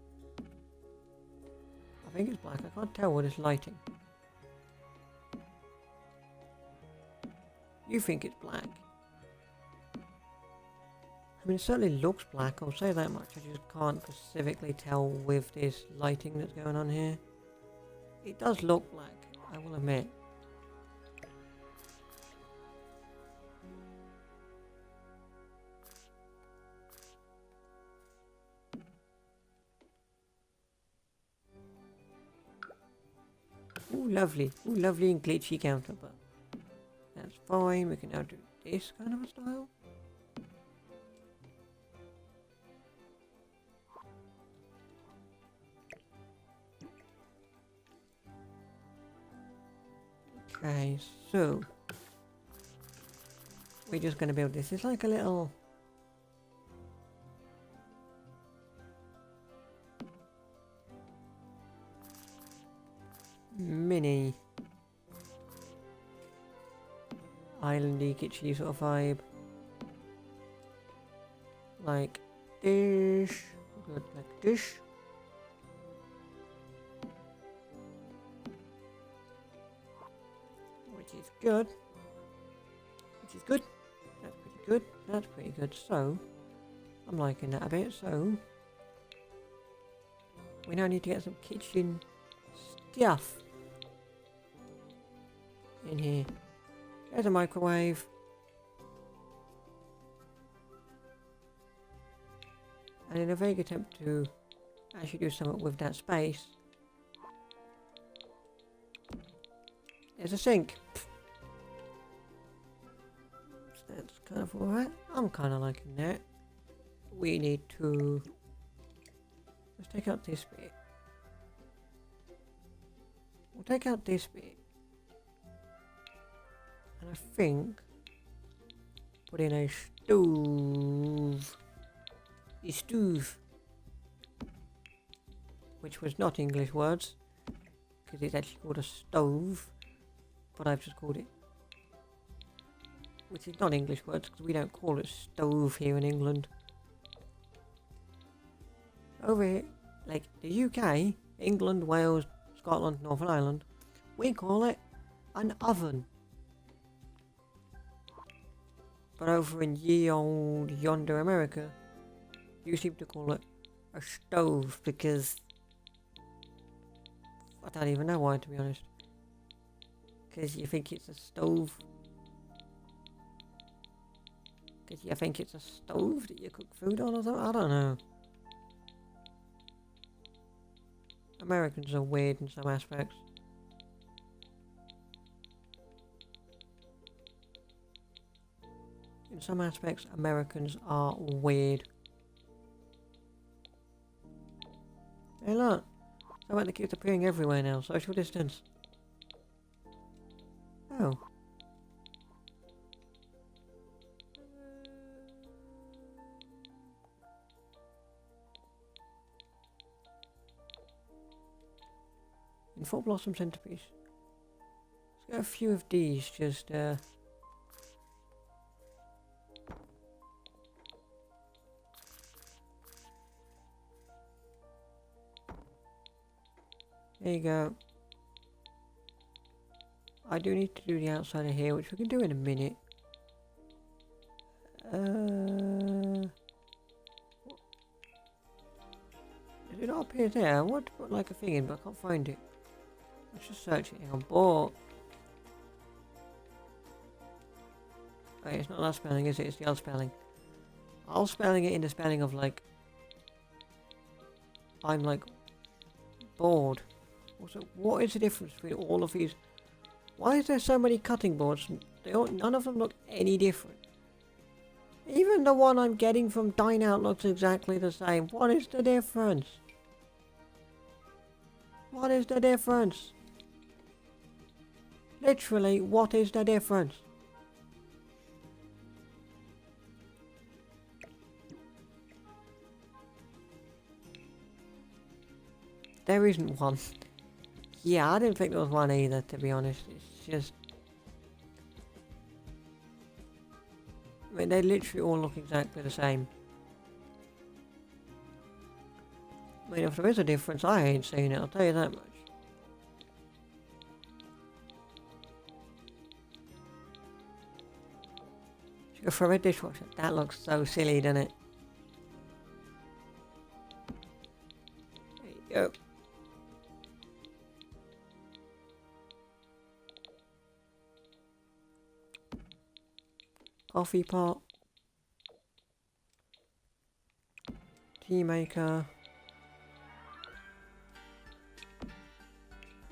I think it's black. I can't tell with this lighting. You think it's black? I mean, it certainly looks black, I'll say that much. I just can't specifically tell with this lighting that's going on here. It does look black, I will admit. Ooh, lovely. Ooh, lovely and glitchy counter, but that's fine. We can now do this kind of a style. Okay, so we're just going to build this. It's like a little... mini islandy kitschy sort of vibe. Like this. Good, like this. Which is good. Which is good. That's pretty good. That's pretty good. So, I'm liking that a bit. So, we now need to get some kitchen stuff in here. There's a microwave. And in a vague attempt to actually do something with that space, there's a sink. So that's kind of alright. I'm kind of liking that. We need to... let's take out this bit. We'll take out this bit. And I think put in a stove. A stove. Which was not English words. Because it's actually called a stove. But I've just called it. Which is not English words because we don't call it stove here in England. Over here, like the UK, England, Wales, Scotland, Northern Ireland, we call it an oven. But over in ye old yonder America, you seem to call it a stove because I don't even know why, to be honest. Because you think it's a stove. Because you think it's a stove that you cook food on or something? I don't know. Americans are weird in some aspects. In some aspects, Americans are weird. Hey look, I bet the keeps appearing everywhere now. Social distance. Oh. In Full Blossom Centerpiece. Let's get a few of these, just there you go. I do need to do the outside of here, which we can do in a minute. Did it not appear there? I want to put like a thing in, but I can't find it. Let's just search it. Hang on. Bought. Wait, it's not that spelling, is it? It's the other spelling. I'll spelling it in the spelling of like. I'm like bored. Also, what is the difference between all of these? Why is there so many cutting boards? None of them look any different. Even the one I'm getting from Dine Out looks exactly the same. What is the difference? What is the difference? Literally, what is the difference? There isn't one. Yeah, I didn't think there was one either, to be honest. It's just... I mean, they literally all look exactly the same. I mean, if there is a difference, I ain't seen it, I'll tell you that much. Should go for a dishwasher. That looks so silly, doesn't it? There you go. Coffee pot. Tea maker.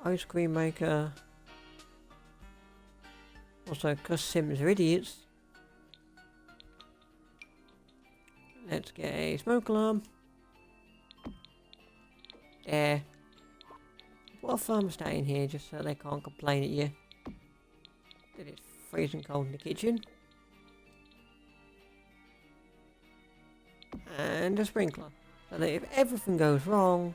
Ice cream maker. Also, because Sims are idiots. Let's get a smoke alarm. There. Put a thermostat in here just so they can't complain at you that it's freezing cold in the kitchen. And a sprinkler. So that if everything goes wrong,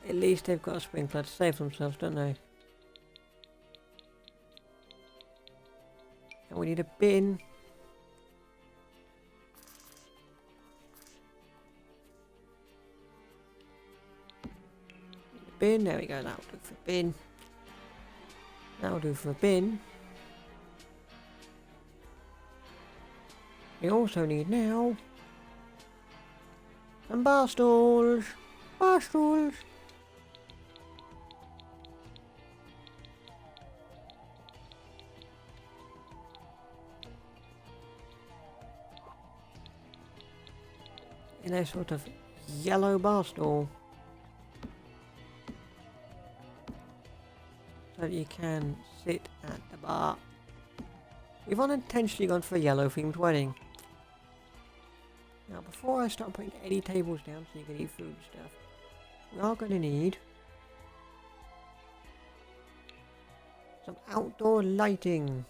at least they've got a sprinkler to save themselves, don't they? And we need a bin. Bin, there we go, that'll do for bin. That'll do for bin. We also need now some bar stools. Bar stools. In a sort of yellow bar stool. So that you can sit at the bar. We've unintentionally gone for a yellow themed wedding. Now before I start putting any tables down so you can eat food and stuff, we are going to need some outdoor lighting.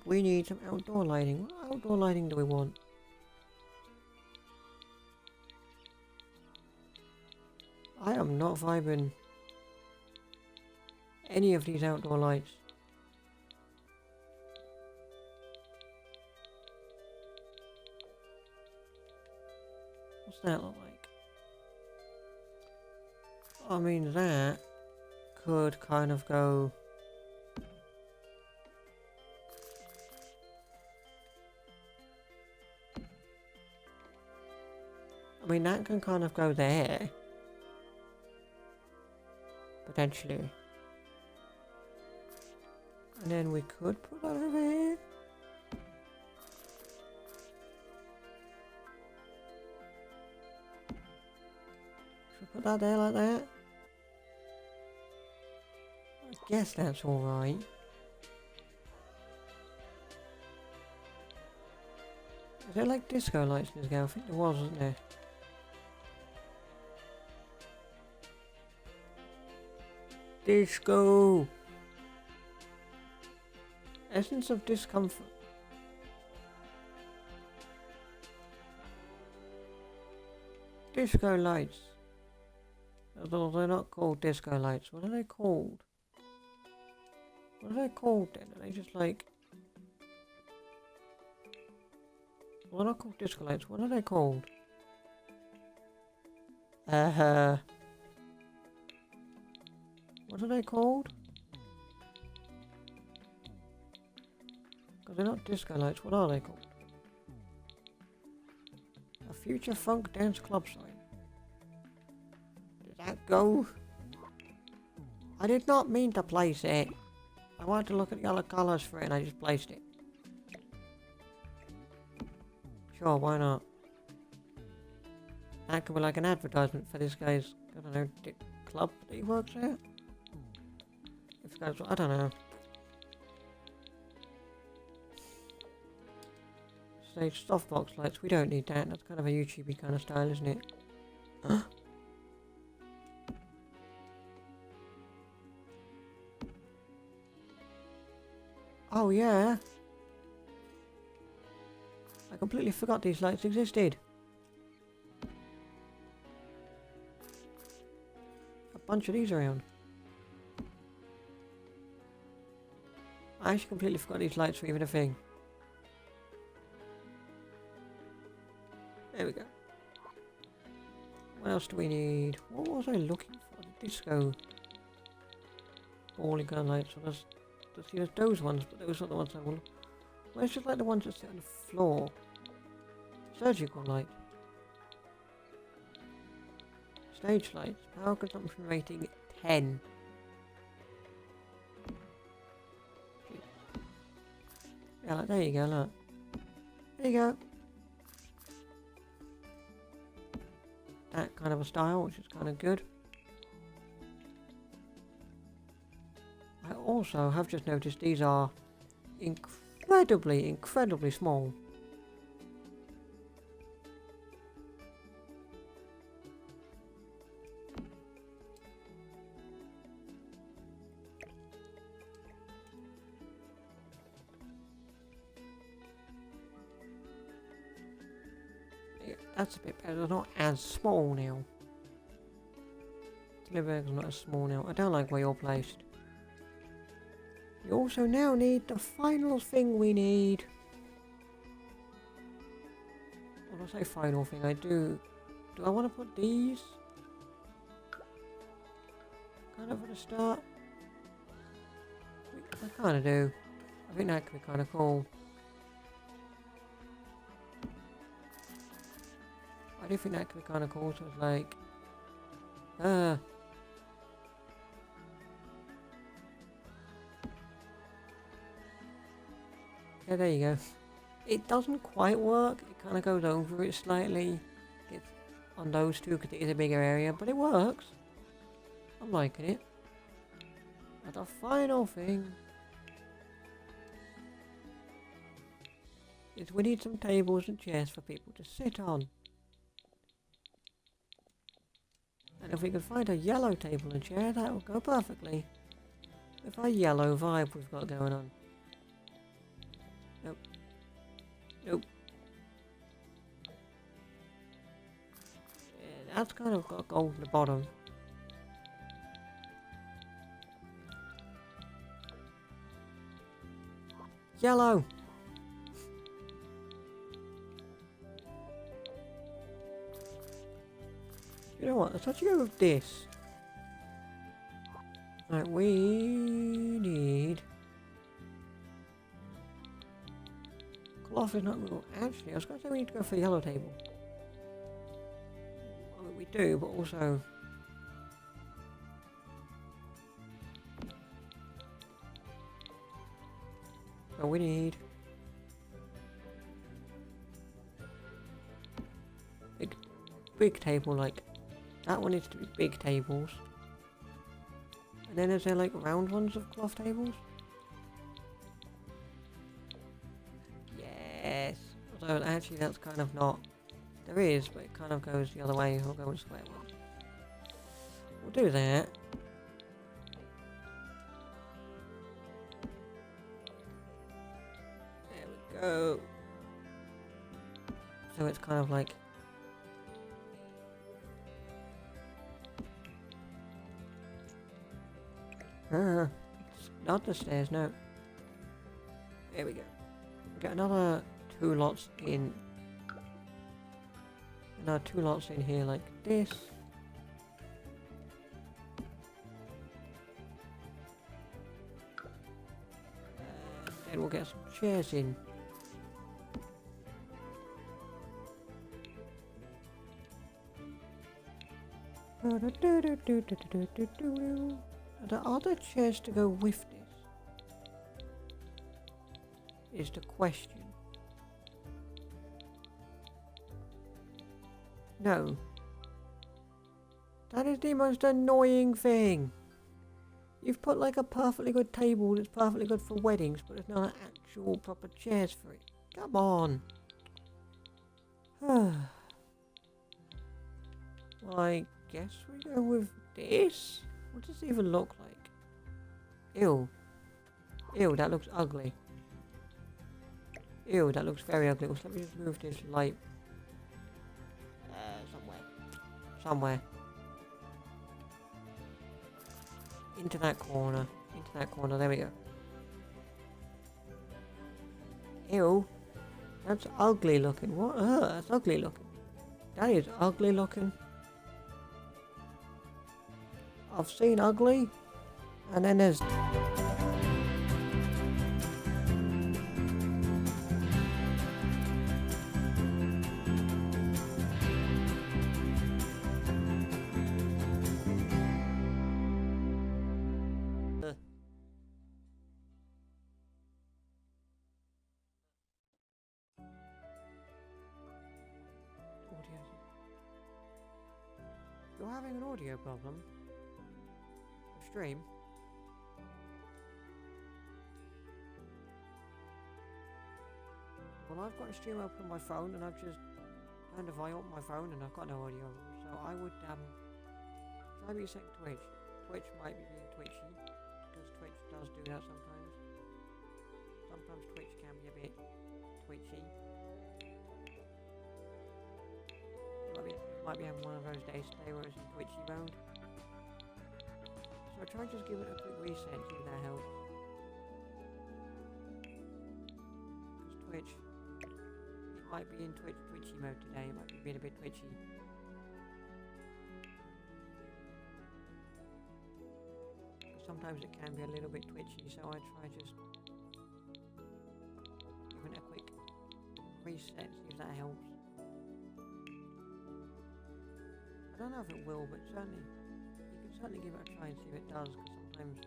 We need some outdoor lighting. What outdoor lighting do we want? I am not vibing any of these outdoor lights. What's that look like? I mean, that could kind of go... I mean, that can kind of go there. Potentially. And then we could put that over here. Should we put that there like that? I guess that's alright. Is there like disco lights in this game? I think there was, wasn't there? Disco! Essence of discomfort. Disco lights. Although they're not called disco lights. What are they called? What are they called then? Are they just like... Well, they're not called disco lights. What are they called? What are they called? Because they're not disco lights, what are they called? A Future Funk Dance Club sign. Did that go? I did not mean to place it. I wanted to look at the other colours for it and I just placed it. Sure, why not? That could be like an advertisement for this guy's, I don't know, club that he works at? If guys, I don't know. Stage softbox lights, we don't need that. That's kind of a YouTubey kind of style, isn't it? Oh yeah. I completely forgot these lights existed. A bunch of these around. I actually completely forgot these lights were even a thing. There we go. What else do we need? What was I looking for? The disco bowling gun lights. So there's those ones, but those are the ones I will. Well, it's just like the ones that sit on the floor. Surgical light. Stage lights. Power consumption rating 10. Yeah, like, there you go, look. There you go. That kind of a style, which is kind of good. I also have just noticed these are incredibly small. Yeah, that's a bit better. They're not as small now. Delivery's not as small now. I don't like where you're placed. We also now need the final thing we need. When I say final thing, I do I want to put these? Kind of at the start? I kind of do. I think that could be kind of cool. I do think that could be kind of cool, so it's like... Yeah, there you go. It doesn't quite work. It kind of goes over it slightly. It's on those two because it is a bigger area, but it works. I'm liking it. But the final thing is we need some tables and chairs for people to sit on. And if we can find a yellow table and chair, that will go perfectly with our yellow vibe we've got going on. Nope. Nope. Yeah, that's kind of got gold at the bottom. Yellow! You know what, let's actually go with this. Right, we need... Cloth is not real. Actually, I was going to say we need to go for the yellow table. I mean, we do, but also... So we need... Big table, like... That one needs to be big tables. And then is there like round ones of cloth tables? Yes. Although actually that's kind of not... There is, but it kind of goes the other way. We'll go with square ones. We'll do that. There we go. So it's kind of like... Not the stairs, no. There we go. We got another 2 lots in. Another 2 lots in here like this. And Instead, we'll get some chairs in. Are there other chairs to go with this? Is the question. No. That is the most annoying thing. You've put like a perfectly good table that's perfectly good for weddings, but there's not actual proper chairs for it. Come on. Well, I guess we go with this. What does it even look like? Ew. Ew, that looks ugly. Ew, that looks very ugly. Let me just move this light. Somewhere. Into that corner. There we go. Ew. That's ugly looking. What? That's ugly looking. That is ugly looking. I've seen ugly. And then there's... You're having an audio problem? Stream? Well, I've got a stream open on my phone and I've just turned the volume on my phone and I've got no audio. So I would try resetting Twitch. Twitch might be being twitchy because Twitch does do that sometimes. Sometimes Twitch can be a bit twitchy. Might be having one of those days today where it's in twitchy mode. So try and just give it a quick reset, see if that helps. Because Twitch, it might be in twitchy mode today, it might be being a bit twitchy. Sometimes it can be a little bit twitchy, so I try just giving it a quick reset, see if that helps. I don't know if it will, but certainly you can certainly give it a try and see if it does, because sometimes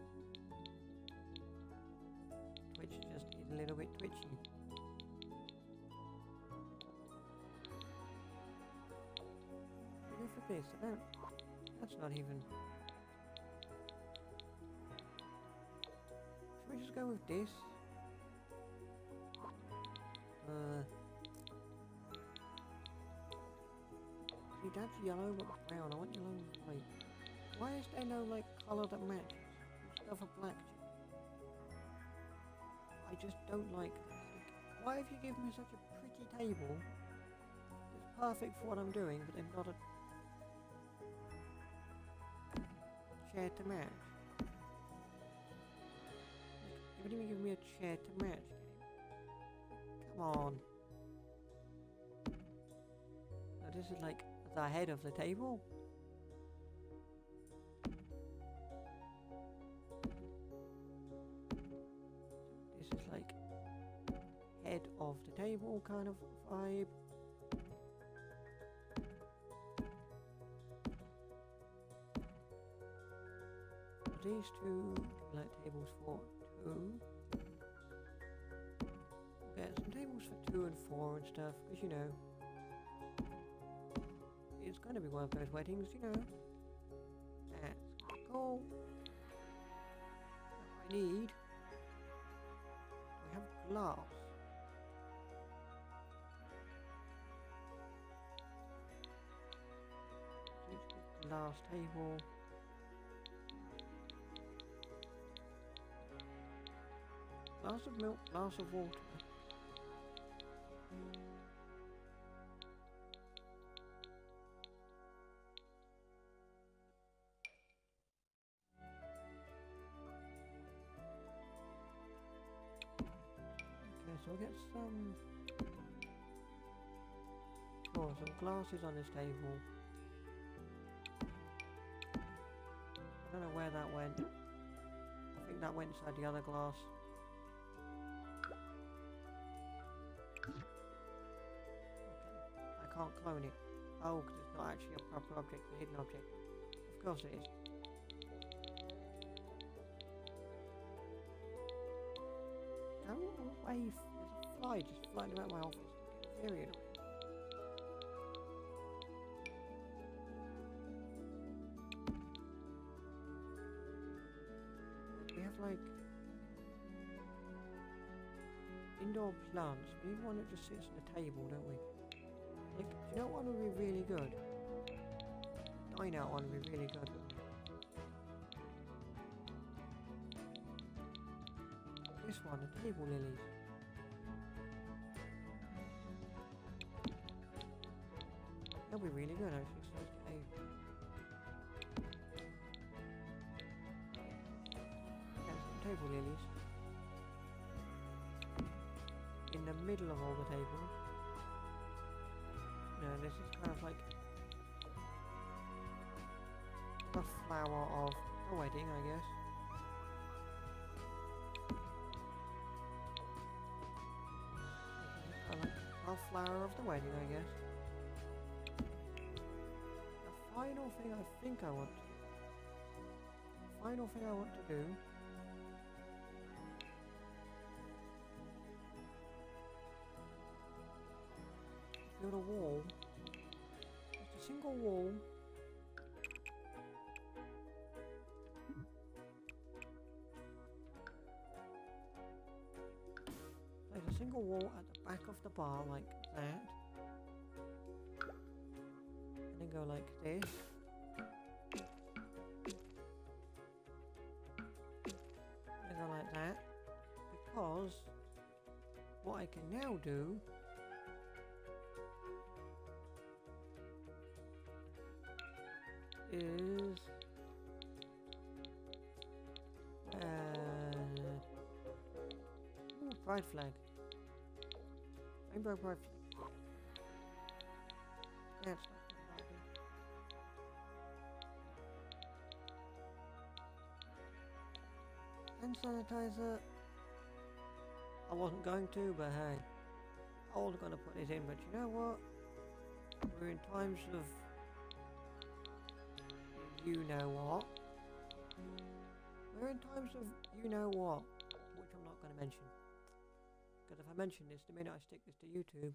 Twitch just is a little bit twitchy. Go for this. I don't. That's not even. Should we just go with this? See, that's yellow but brown. I want yellow and white. Why is there no like colour that matches? Just go for black. I just don't like this. Why have you given me such a pretty table that's perfect for what I'm doing, but then not a chair to match? You didn't even give me a chair to match. Come on. No, this is like the head of the table. This is like head of the table kind of vibe. These two like tables for 2. Get some tables for 2 and 4 and stuff, because you know it's going to be one of those weddings, you know. That's cool. What I need. We have glass. Glass table. Glass of milk, glass of water. Okay, so we'll get some glasses on this table. I don't know where that went. I think that went inside the other glass. clone it. Oh, because it's not actually a proper object, a hidden object. Of course it is. Go away. There's a fly just flying around my office. It's very annoying. We have like indoor plants. We need one that just sits on the table, don't we? Like, do you know what one would be really good? Dine out one would be really good. This one, the table lilies. That'll be really good actually. So let's get some table lilies in the middle of all the tables. No, this is kind of like the flower of a wedding, I guess. I like the flower of the wedding, I guess. The final thing I think I want to do. The final thing I want to do is build a wall. Just a single wall. Place a single wall at the back of the bar like that. And then go like this. And go like that. Because what I can now do is pride flag. Rainbow pride flag. That's not hand sanitizer. I wasn't going to, but hey, I was going to put this in, but you know what? We're in times of you know what. We're in times of you know what, which I'm not going to mention. Because if I mention this, the minute I stick this to YouTube,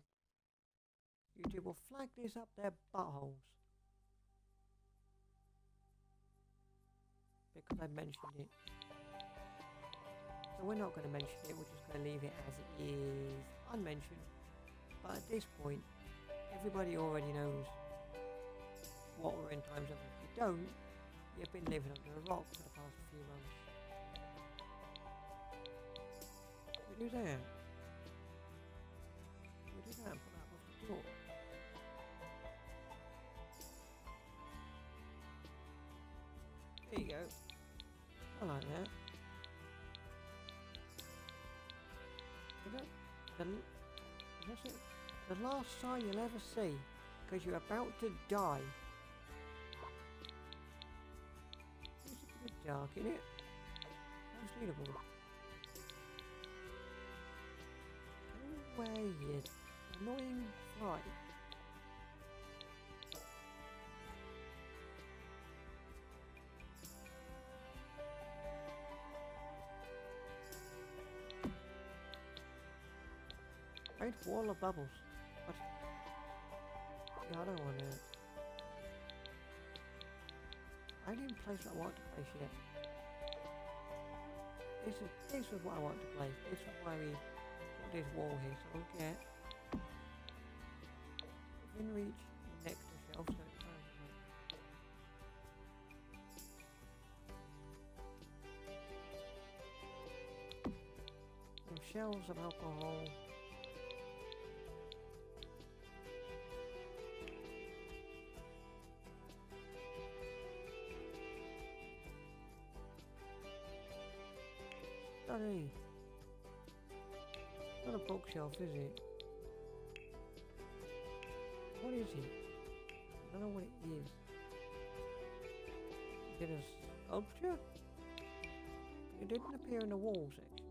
YouTube will flag this up their buttholes. Because I mentioned it. So we're not going to mention it, we're just going to leave it as it is, unmentioned. But at this point, everybody already knows what we're in times of. If you don't, you've been living under a rock for the past few months. We do that. We do that and put that off the door. There you go. I like that. What's it? The last sign you'll ever see, because you're about to die. It's a bit dark, isn't it? That's readable. Go away, you annoying fly. Great wall of bubbles. What? Yeah, I don't want to. I didn't place what I want to place yet. This is what I want to place. This is why we put this wall here, so we'll get within reach next to shelf, so it's some shelves of alcohol. Study. Not a bookshelf, is it? What is it? I don't know what it is. Is it a sculpture? It didn't appear in the wall section.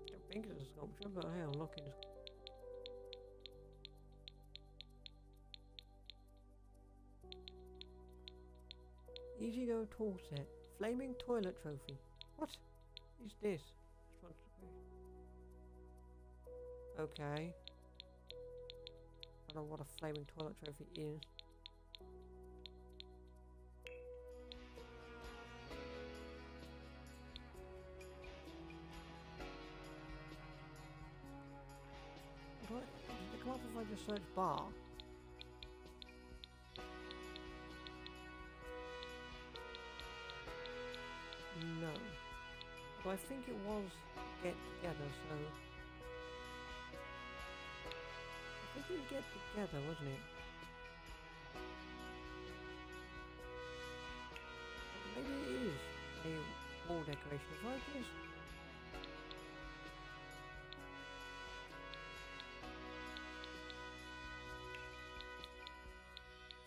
I don't think it's a sculpture, but hey, I'm looking. Easy Go tool set. Flaming toilet trophy. What is this? Okay. I don't know what a flaming toilet trophy is. What? Does it come up if I just search bar? No. But I think it was get together, so... I think it was get together, wasn't it? Maybe it is a wall decoration. If I just...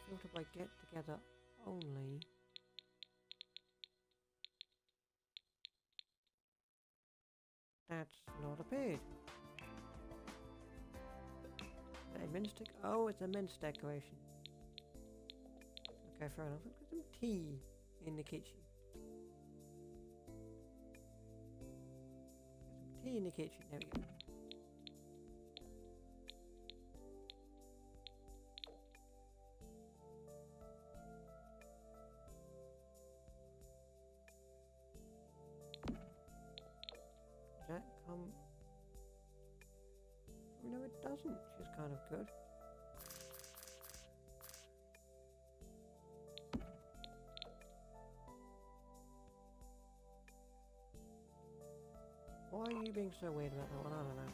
filter by get together only... That's not appeared. A men's oh, it's a men's decoration. Okay, fair enough. Let's put some tea in the kitchen. Some tea in the kitchen. There we go. That come? No, it doesn't, which is kind of good. Why are you being so weird about that one? I don't know.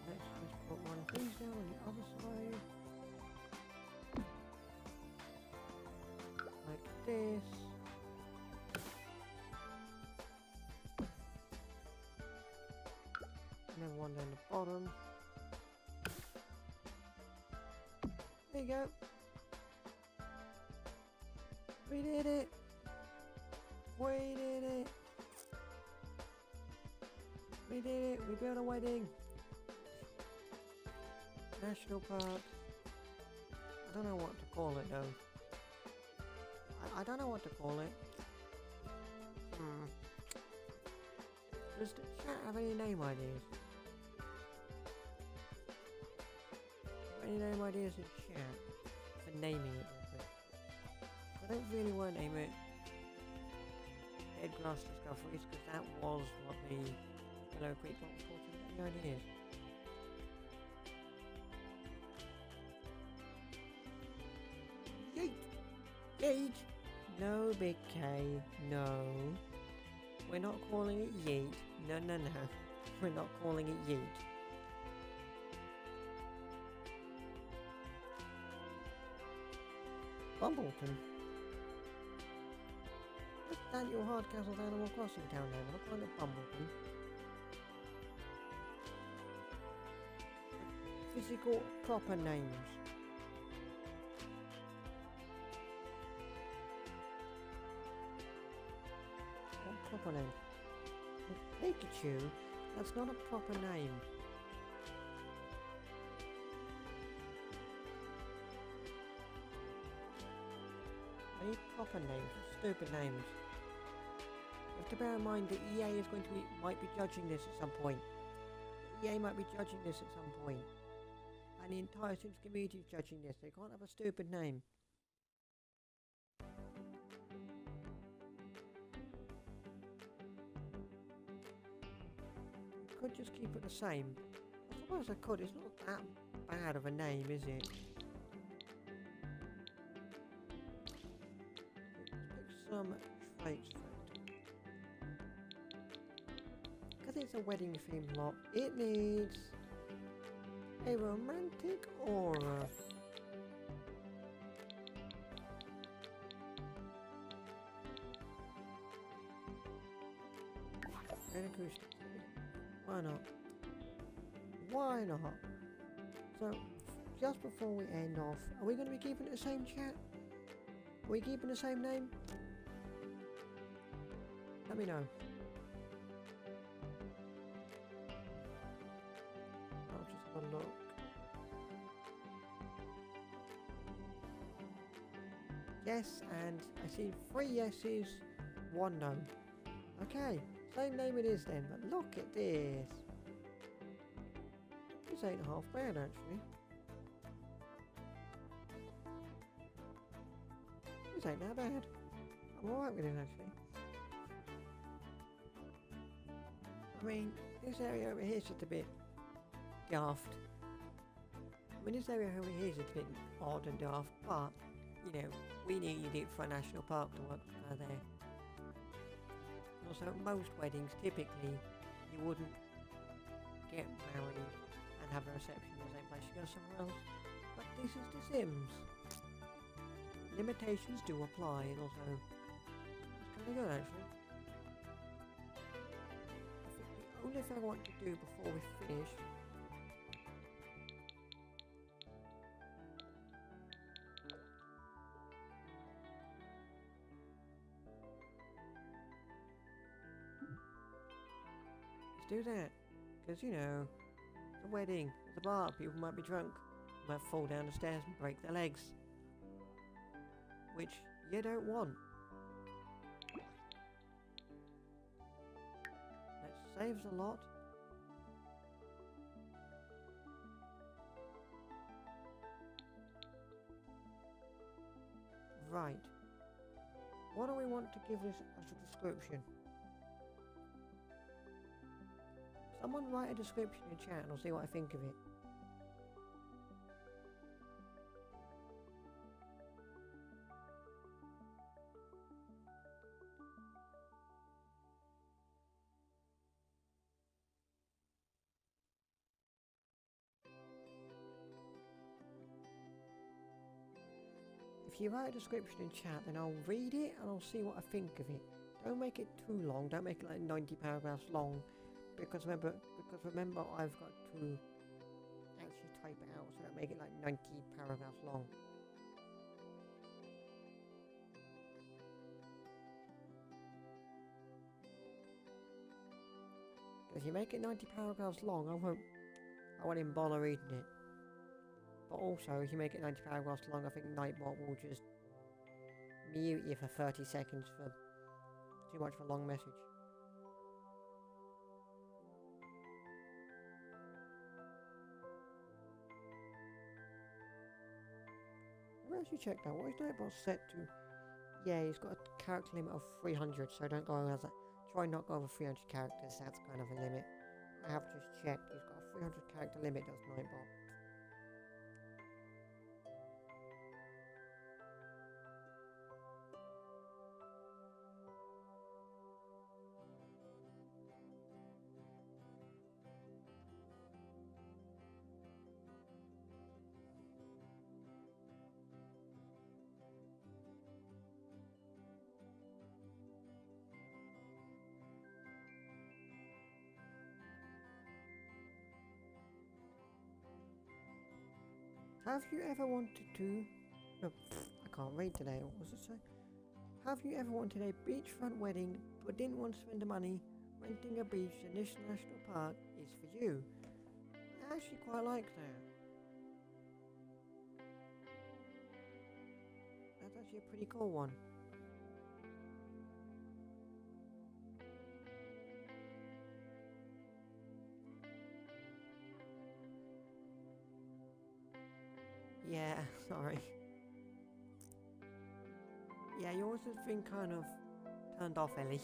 Let's put one of these down on the other side. Like this. And then one down the bottom. There you go. We did it. We did it. We did it. We built a wedding. National Park. I don't know what to call it though. I don't know what to call it. Does the chat have any name ideas? Any name ideas in chat for naming it? I don't really want to name it Dead Glass Discoveries because that was what the Hello Creek got for. Any ideas? Yeet! Yeet! No, Big K. No. We're not calling it Yeet. No, no, no. We're not calling it Yeet. Bumbleton. That's Daniel Hardcastle's Animal Crossing town name. I'm not calling it Bumbleton. Physical proper names. What proper name? Pikachu? That's not a proper name. I need proper names, stupid names. You have to bear in mind that EA is going to might be judging this at some point. EA might be judging this at some point. And the entire Sims community is judging this. They can't have a stupid name. I could just keep it the same. I suppose I could. It's not that bad of a name, is it? Some traits for it. Because it's a wedding themed lot, it needs a romantic aura. And acoustic. Why not? Why not? So, just before we end off, are we going to be keeping it the same chat? Are we keeping the same name? Let me know. have a look. Yes, and I see 3 yeses, 1 no. Okay, same name it is then, but look at this. This ain't half bad actually. This ain't that bad. I'm alright with it actually. I mean, this area over here is just a bit daft. I mean, this area over here is just a bit odd and daft, but, you know, we needed it for a national park to work there. Also, most weddings, typically, you wouldn't get married and have a reception in the same place. You go somewhere else. But this is The Sims. Limitations do apply, and also, it's kind of good actually. I think the only thing I want to do before we finish do that, because, you know, it's a wedding, it's a bar, people might be drunk, might fall down the stairs and break their legs, which you don't want. That saves a lot. Right, what do we want to give this as a description? Someone write a description in chat and I'll see what I think of it. If you write a description in chat, then I'll read it and I'll see what I think of it. Don't make it too long, don't make it like 90 paragraphs long. Because remember, I've got to actually type it out, so don't make it like 90 paragraphs long. If you make it 90 paragraphs long, I won't even bother reading it. But also, if you make it 90 paragraphs long, I think Nightbot will just mute you for 30 seconds for too much of a long message. You check that. What is Nightbot set to? Yeah, he's got a character limit of 300, so don't go over that. Try not go over 300 characters, that's kind of a limit. I have just checked, he's got a 300 character limit, does Nightbot. Have you ever wanted to... No, I can't read today, what was it say? Have you ever wanted a beachfront wedding but didn't want to spend the money? Renting a beach in this national park is for you. I actually quite like that. That's actually a pretty cool one. Yeah, sorry. Yeah, yours has been kind of turned off, Ellie.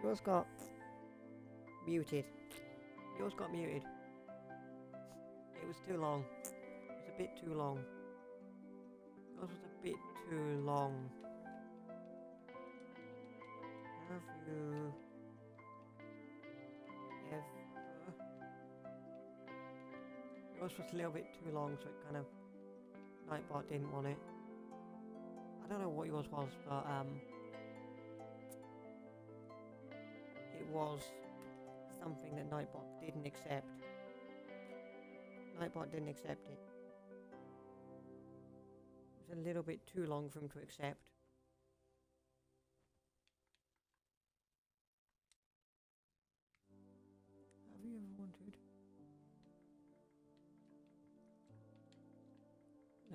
Yours got muted. Yours got muted. It was too long. It was a bit too long. Yours was a bit too long. Have you ever... Yours was a little bit too long, so it kind of... Nightbot didn't want it. I don't know what yours was, but it was something that Nightbot didn't accept. Nightbot didn't accept it. It was a little bit too long for him to accept. Have you ever wanted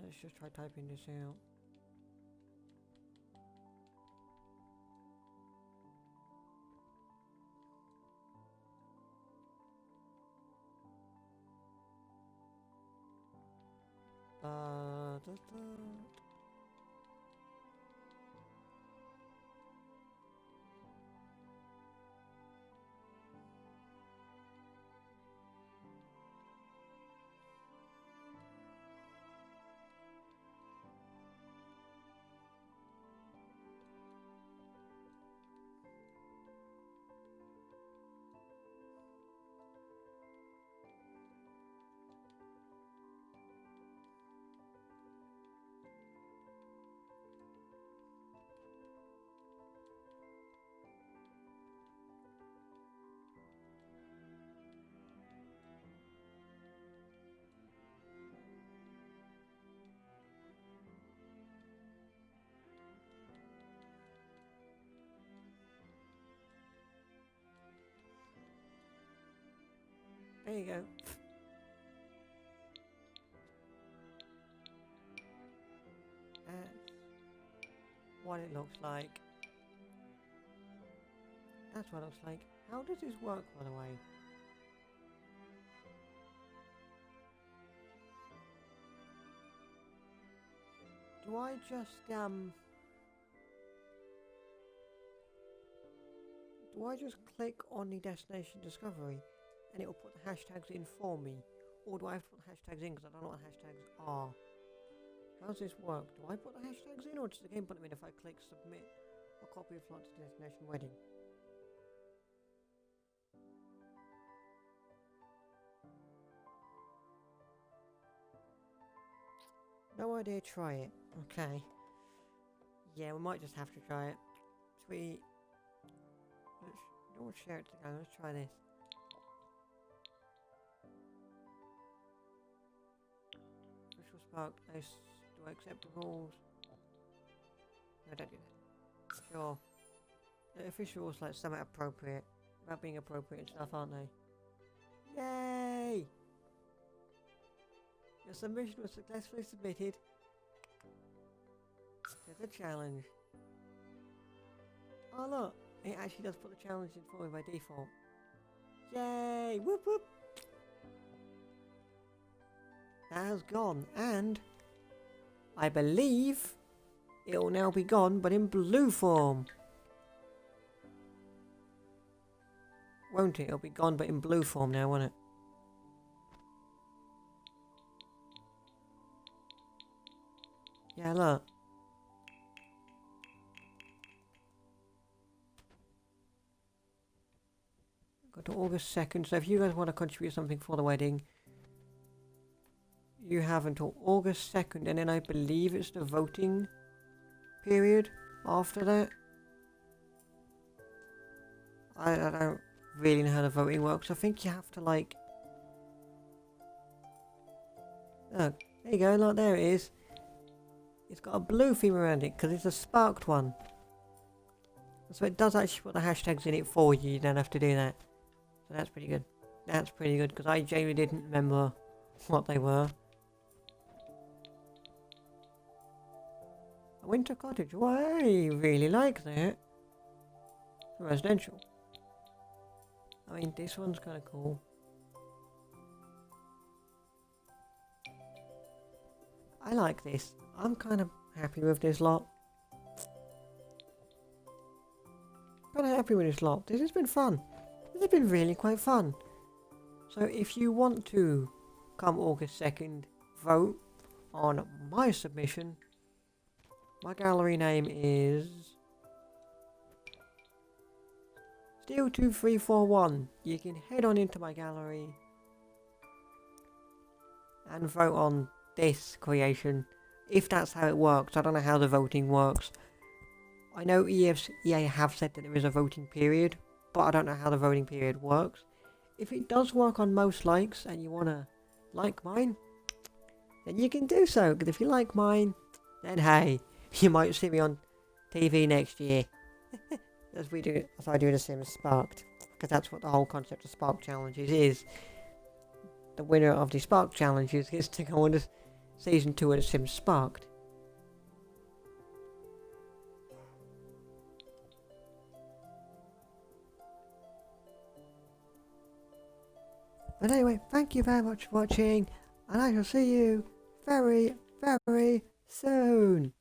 let's just try typing this out. Da, da. There you go. That's what it looks like. That's what it looks like. How does this work, by the way? Do I just, do I just click on the destination discovery and it will put the hashtags in for me? Or do I have to put the hashtags in because I don't know what hashtags are? How does this work? Do I put the hashtags in or does the game put them in if I click submit a copy of flight to destination wedding? No idea, try it. Okay. Yeah, we might just have to try it. Sweet. Don't share it together, let's try this. Official spark, nice. Do I accept the rules? No, don't do that. Sure. The official rules like somewhat appropriate. About being appropriate and stuff, aren't they? Yay! Your submission was successfully submitted to the challenge. Oh look, it actually does put the challenge in for me by default. Yay! Whoop whoop! That has gone, and I believe it will now be gone, but in blue form. Won't it? It'll be gone, but in blue form now, won't it? Yeah, look. Got to August 2nd, so if you guys want to contribute something for the wedding, you have until August 2nd, and then I believe it's the voting period after that. I don't really know how the voting works. I think you have to, like... Look, there you go, look, there it is. It's got a blue theme around it because it's a sparked one. So it does actually put the hashtags in it for you. You don't have to do that. So that's pretty good. That's pretty good because I genuinely didn't remember what they were. A winter cottage. Oh, I really like that. Residential. I mean, this one's kind of cool. I like this. I'm kind of happy with this lot. Kind of happy with this lot. This has been fun. This has been really quite fun. So if you want to come August 2nd, vote on my submission. My gallery name is Steel2341. You can head on into my gallery and vote on this creation. If that's how it works. I don't know how the voting works. I know EA have said that there is a voting period, but I don't know how the voting period works. If it does work on most likes and you want to like mine, then you can do so. Because if you like mine, then hey, you might see me on TV next year. as I do the Sims Sparked. Because that's what the whole concept of Spark Challenges is. The winner of the Spark Challenges gets to go on the Season 2 of The Sims Sparked. But anyway, thank you very much for watching, and I shall see you very, very soon.